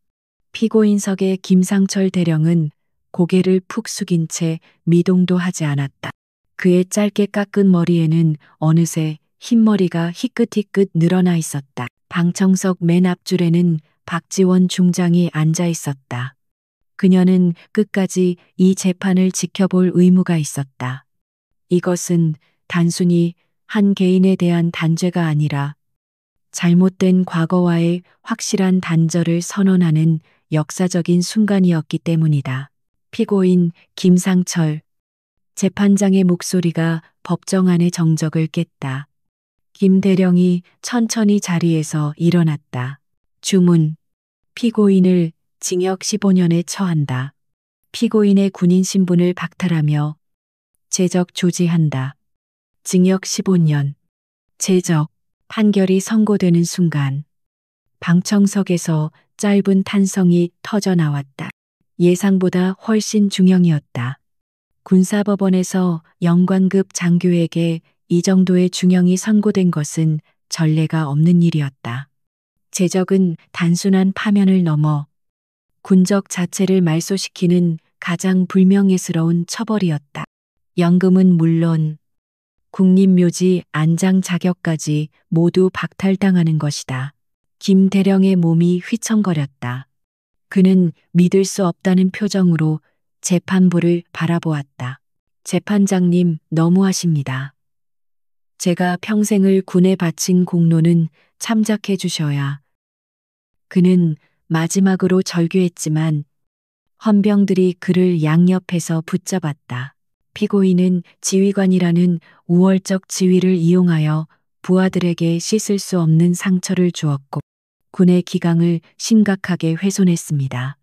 피고인석의 김상철 대령은 고개를 푹 숙인 채 미동도 하지 않았다. 그의 짧게 깎은 머리에는 어느새 흰머리가 희끗희끗 늘어나 있었다. 방청석 맨 앞줄에는 박지원 중장이 앉아 있었다. 그녀는 끝까지 이 재판을 지켜볼 의무가 있었다. 이것은 단순히 한 개인에 대한 단죄가 아니라 잘못된 과거와의 확실한 단절을 선언하는 역사적인 순간이었기 때문이다. 피고인 김상철. 재판장의 목소리가 법정 안의 정적을 깼다. 김 대령이 천천히 자리에서 일어났다. 주문. 피고인을 징역 15년에 처한다. 피고인의 군인 신분을 박탈하며 제적 조지한다. 징역 15년. 제적. 판결이 선고되는 순간 방청석에서 짧은 탄성이 터져 나왔다. 예상보다 훨씬 중형이었다. 군사법원에서 영관급 장교에게 이 정도의 중형이 선고된 것은 전례가 없는 일이었다. 제적은 단순한 파면을 넘어 군적 자체를 말소시키는 가장 불명예스러운 처벌이었다. 연금은 물론 국립묘지 안장 자격까지 모두 박탈당하는 것이다. 김 대령의 몸이 휘청거렸다. 그는 믿을 수 없다는 표정으로 재판부를 바라보았다. 재판장님, 너무하십니다. 제가 평생을 군에 바친 공로는 참작해 주셔야. 그는 마지막으로 절규했지만 헌병들이 그를 양옆에서 붙잡았다. 피고인은 지휘관이라는 우월적 지위를 이용하여 부하들에게 씻을 수 없는 상처를 주었고 군의 기강을 심각하게 훼손했습니다.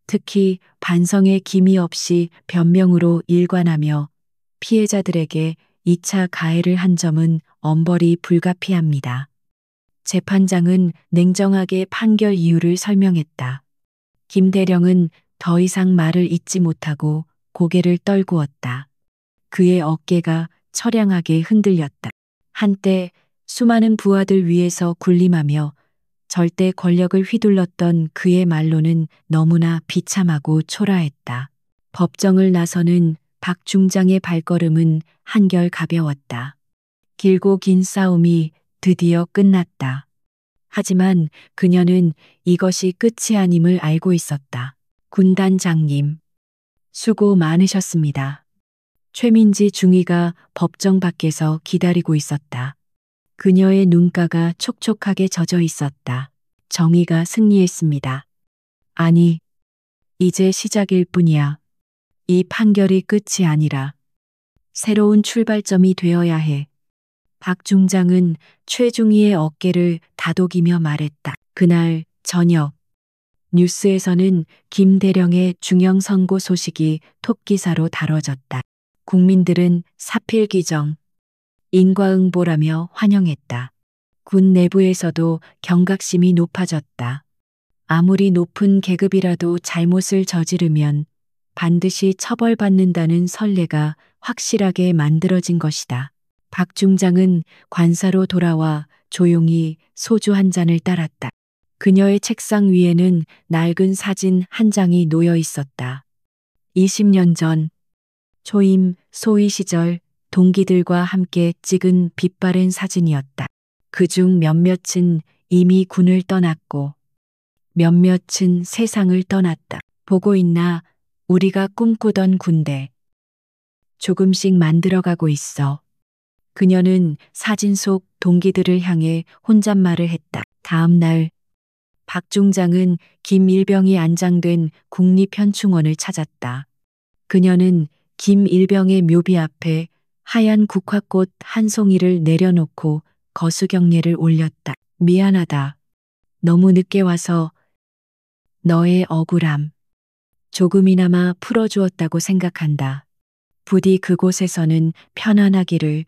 특히 반성의 기미 없이 변명으로 일관하며 피해자들에게 2차 가해를 한 점은 엄벌이 불가피합니다. 재판장은 냉정하게 판결 이유를 설명했다. 김대령은 더 이상 말을 잇지 못하고 고개를 떨구었다. 그의 어깨가 처량하게 흔들렸다. 한때 수많은 부하들 위에서 군림하며 절대 권력을 휘둘렀던 그의 말로는 너무나 비참하고 초라했다. 법정을 나서는 박 중장의 발걸음은 한결 가벼웠다. 길고 긴 싸움이 드디어 끝났다. 하지만 그녀는 이것이 끝이 아님을 알고 있었다. 군단장님, 수고 많으셨습니다. 최민지 중위가 법정 밖에서 기다리고 있었다. 그녀의 눈가가 촉촉하게 젖어 있었다. 정의가 승리했습니다. 아니, 이제 시작일 뿐이야. 이 판결이 끝이 아니라 새로운 출발점이 되어야 해. 박 중장은 최중희의 어깨를 다독이며 말했다. 그날 저녁 뉴스에서는 김대령의 중형 선고 소식이 톱기사로 다뤄졌다. 국민들은 사필귀정, 인과응보라며 환영했다. 군 내부에서도 경각심이 높아졌다. 아무리 높은 계급이라도 잘못을 저지르면 반드시 처벌받는다는 선례가 확실하게 만들어진 것이다. 박 중장은 관사로 돌아와 조용히 소주 한 잔을 따랐다. 그녀의 책상 위에는 낡은 사진 한 장이 놓여 있었다. 20년 전 초임 소위 시절 동기들과 함께 찍은 빛바랜 사진이었다. 그중 몇몇은 이미 군을 떠났고 몇몇은 세상을 떠났다. 보고 있나 우리가 꿈꾸던 군대. 조금씩 만들어가고 있어. 그녀는 사진 속 동기들을 향해 혼잣말을 했다. 다음 날 박 중장은 김일병이 안장된 국립현충원을 찾았다. 그녀는 김일병의 묘비 앞에 하얀 국화꽃 한 송이를 내려놓고 거수경례를 올렸다. 미안하다. 너무 늦게 와서 너의 억울함 조금이나마 풀어주었다고 생각한다. 부디 그곳에서는 편안하기를.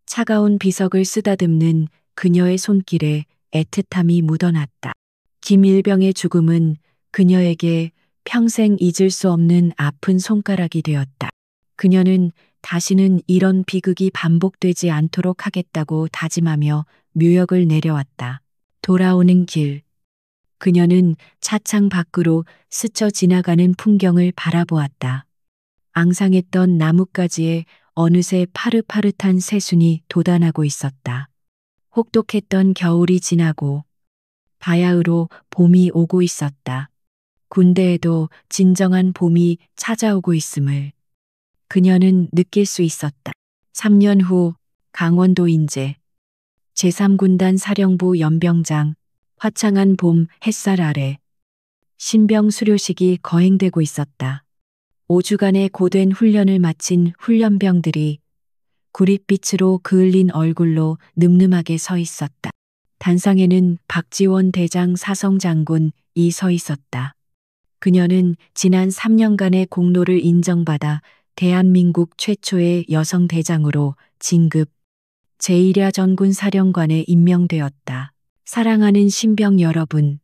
차가운 비석을 쓰다듬는 그녀의 손길에 애틋함이 묻어났다. 김일병의 죽음은 그녀에게 평생 잊을 수 없는 아픈 손가락이 되었다. 그녀는 다시는 이런 비극이 반복되지 않도록 하겠다고 다짐하며 묘역을 내려왔다. 돌아오는 길. 그녀는 차창 밖으로 스쳐 지나가는 풍경을 바라보았다. 앙상했던 나뭇가지에 어느새 파릇파릇한 새순이 돋아나고 있었다. 혹독했던 겨울이 지나고 바야흐로 봄이 오고 있었다. 군대에도 진정한 봄이 찾아오고 있음을 그녀는 느낄 수 있었다. 3년 후 강원도 인제 제3군단 사령부 연병장 화창한 봄 햇살 아래 신병 수료식이 거행되고 있었다. 5주간의 고된 훈련을 마친 훈련병들이 구릿빛으로 그을린 얼굴로 늠름하게 서 있었다. 단상에는 박지원 대장 사성장군이 서 있었다. 그녀는 지난 3년간의 공로를 인정받아 대한민국 최초의 여성 대장으로 진급 제1야 전군 사령관에 임명되었다. 사랑하는 신병 여러분,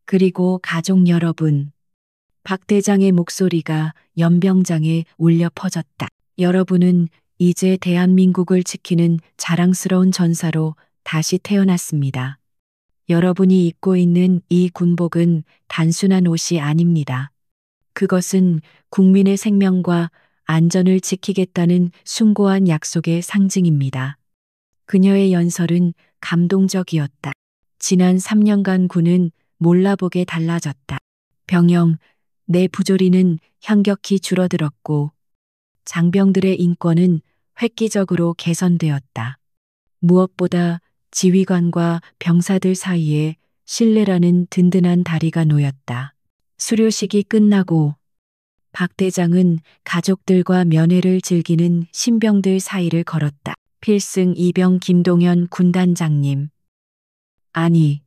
그리고 가족 여러분. 박 대장의 목소리가 연병장에 울려 퍼졌다. 여러분은 이제 대한민국을 지키는 자랑스러운 전사로 다시 태어났습니다. 여러분이 입고 있는 이 군복은 단순한 옷이 아닙니다. 그것은 국민의 생명과 안전을 지키겠다는 숭고한 약속의 상징입니다. 그녀의 연설은 감동적이었다. 지난 3년간 군은 몰라보게 달라졌다. 병영, 내 부조리는 현격히 줄어들었고 장병들의 인권은 획기적으로 개선되었다. 무엇보다 지휘관과 병사들 사이에 신뢰라는 든든한 다리가 놓였다. 수료식이 끝나고 박 대장은 가족들과 면회를 즐기는 신병들 사이를 걸었다. 필승 이병 김동현 군단장님. 아니,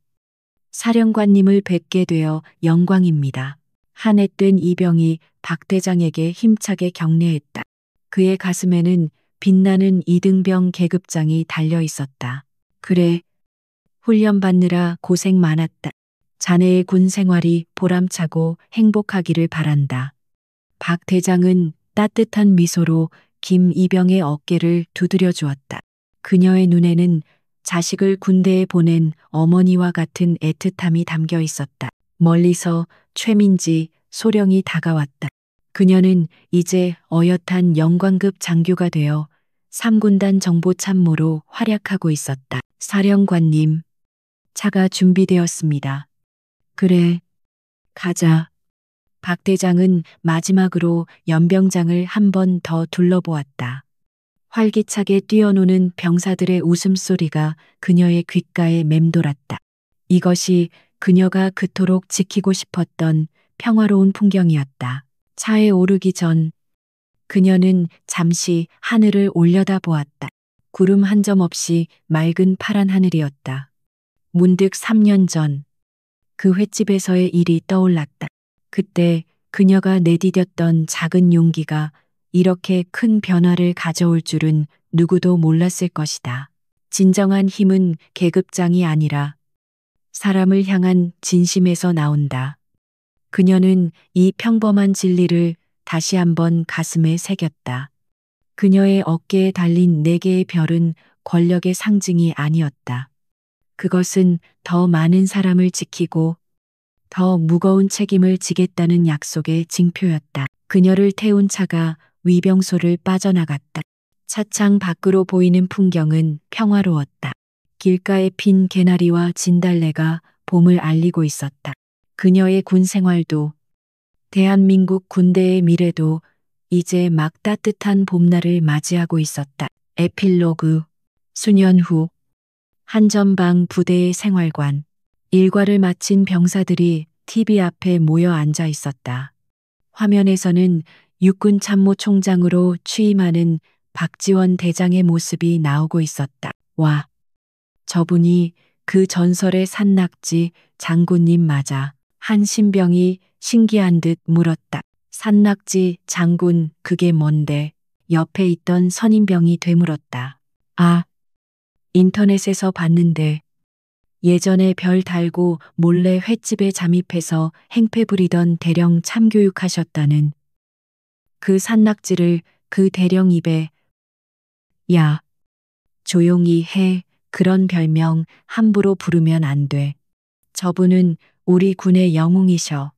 사령관님을 뵙게 되어 영광입니다. 한해된 이병이 박 대장에게 힘차게 격려했다. 그의 가슴에는 빛나는 이등병 계급장이 달려 있었다. 그래, 훈련 받느라 고생 많았다. 자네의 군 생활이 보람차고 행복하기를 바란다. 박 대장은 따뜻한 미소로 김이병의 어깨를 두드려 주었다. 그녀의 눈에는 자식을 군대에 보낸 어머니와 같은 애틋함이 담겨 있었다. 멀리서 최민지, 소령이 다가왔다. 그녀는 이제 어엿한 영관급 장교가 되어 3군단 정보참모로 활약하고 있었다. 사령관님, 차가 준비되었습니다. 그래, 가자. 박 대장은 마지막으로 연병장을 한 번 더 둘러보았다. 활기차게 뛰어노는 병사들의 웃음소리가 그녀의 귓가에 맴돌았다. 이것이 그녀가 그토록 지키고 싶었던 평화로운 풍경이었다. 차에 오르기 전 그녀는 잠시 하늘을 올려다 보았다. 구름 한 점 없이 맑은 파란 하늘이었다. 문득 3년 전 그 횟집에서의 일이 떠올랐다. 그때 그녀가 내디뎠던 작은 용기가 이렇게 큰 변화를 가져올 줄은 누구도 몰랐을 것이다. 진정한 힘은 계급장이 아니라 사람을 향한 진심에서 나온다. 그녀는 이 평범한 진리를 다시 한번 가슴에 새겼다. 그녀의 어깨에 달린 4개의 별은 권력의 상징이 아니었다. 그것은 더 많은 사람을 지키고 더 무거운 책임을 지겠다는 약속의 징표였다. 그녀를 태운 차가 위병소를 빠져나갔다. 차창 밖으로 보이는 풍경은 평화로웠다. 길가에 핀 개나리와 진달래가 봄을 알리고 있었다. 그녀의 군 생활도 대한민국 군대의 미래도 이제 막 따뜻한 봄날을 맞이하고 있었다. 에필로그. 수년 후 한전방 부대의 생활관. 일과를 마친 병사들이 TV 앞에 모여 앉아 있었다. 화면에서는 육군 참모총장으로 취임하는 박지원 대장의 모습이 나오고 있었다. 와, 저분이 그 전설의 산낙지 장군님 맞아. 한 신병이 신기한 듯 물었다. 산낙지 장군 그게 뭔데? 옆에 있던 선임병이 되물었다. 아, 인터넷에서 봤는데 예전에 별 달고 몰래 횟집에 잠입해서 행패 부리던 대령 참교육하셨다는 그 산낙지를 그 대령 입에 야, 조용히 해. 그런 별명 함부로 부르면 안 돼. 저분은 우리 군의 영웅이셔.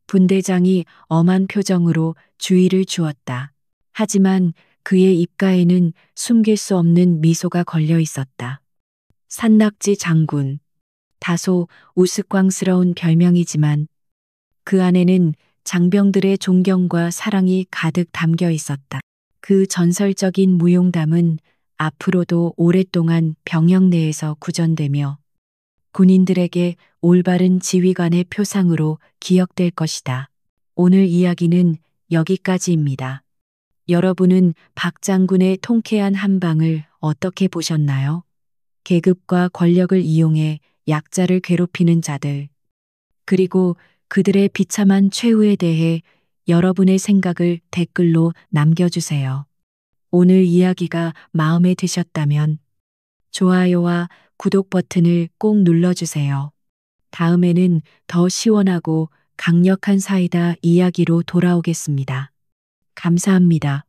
분대장이 엄한 표정으로 주의를 주었다. 하지만 그의 입가에는 숨길 수 없는 미소가 걸려 있었다. 산낙지 장군. 다소 우스꽝스러운 별명이지만 그 안에는 장병들의 존경과 사랑이 가득 담겨 있었다. 그 전설적인 무용담은 앞으로도 오랫동안 병영 내에서 구전되며 군인들에게 올바른 지휘관의 표상으로 기억될 것이다. 오늘 이야기는 여기까지입니다. 여러분은 박 장군의 통쾌한 한방을 어떻게 보셨나요? 계급과 권력을 이용해 약자를 괴롭히는 자들, 그리고 그들의 비참한 최후에 대해 여러분의 생각을 댓글로 남겨주세요. 오늘 이야기가 마음에 드셨다면 좋아요와 구독 버튼을 꼭 눌러주세요. 다음에는 더 시원하고 강력한 사이다 이야기로 돌아오겠습니다. 감사합니다.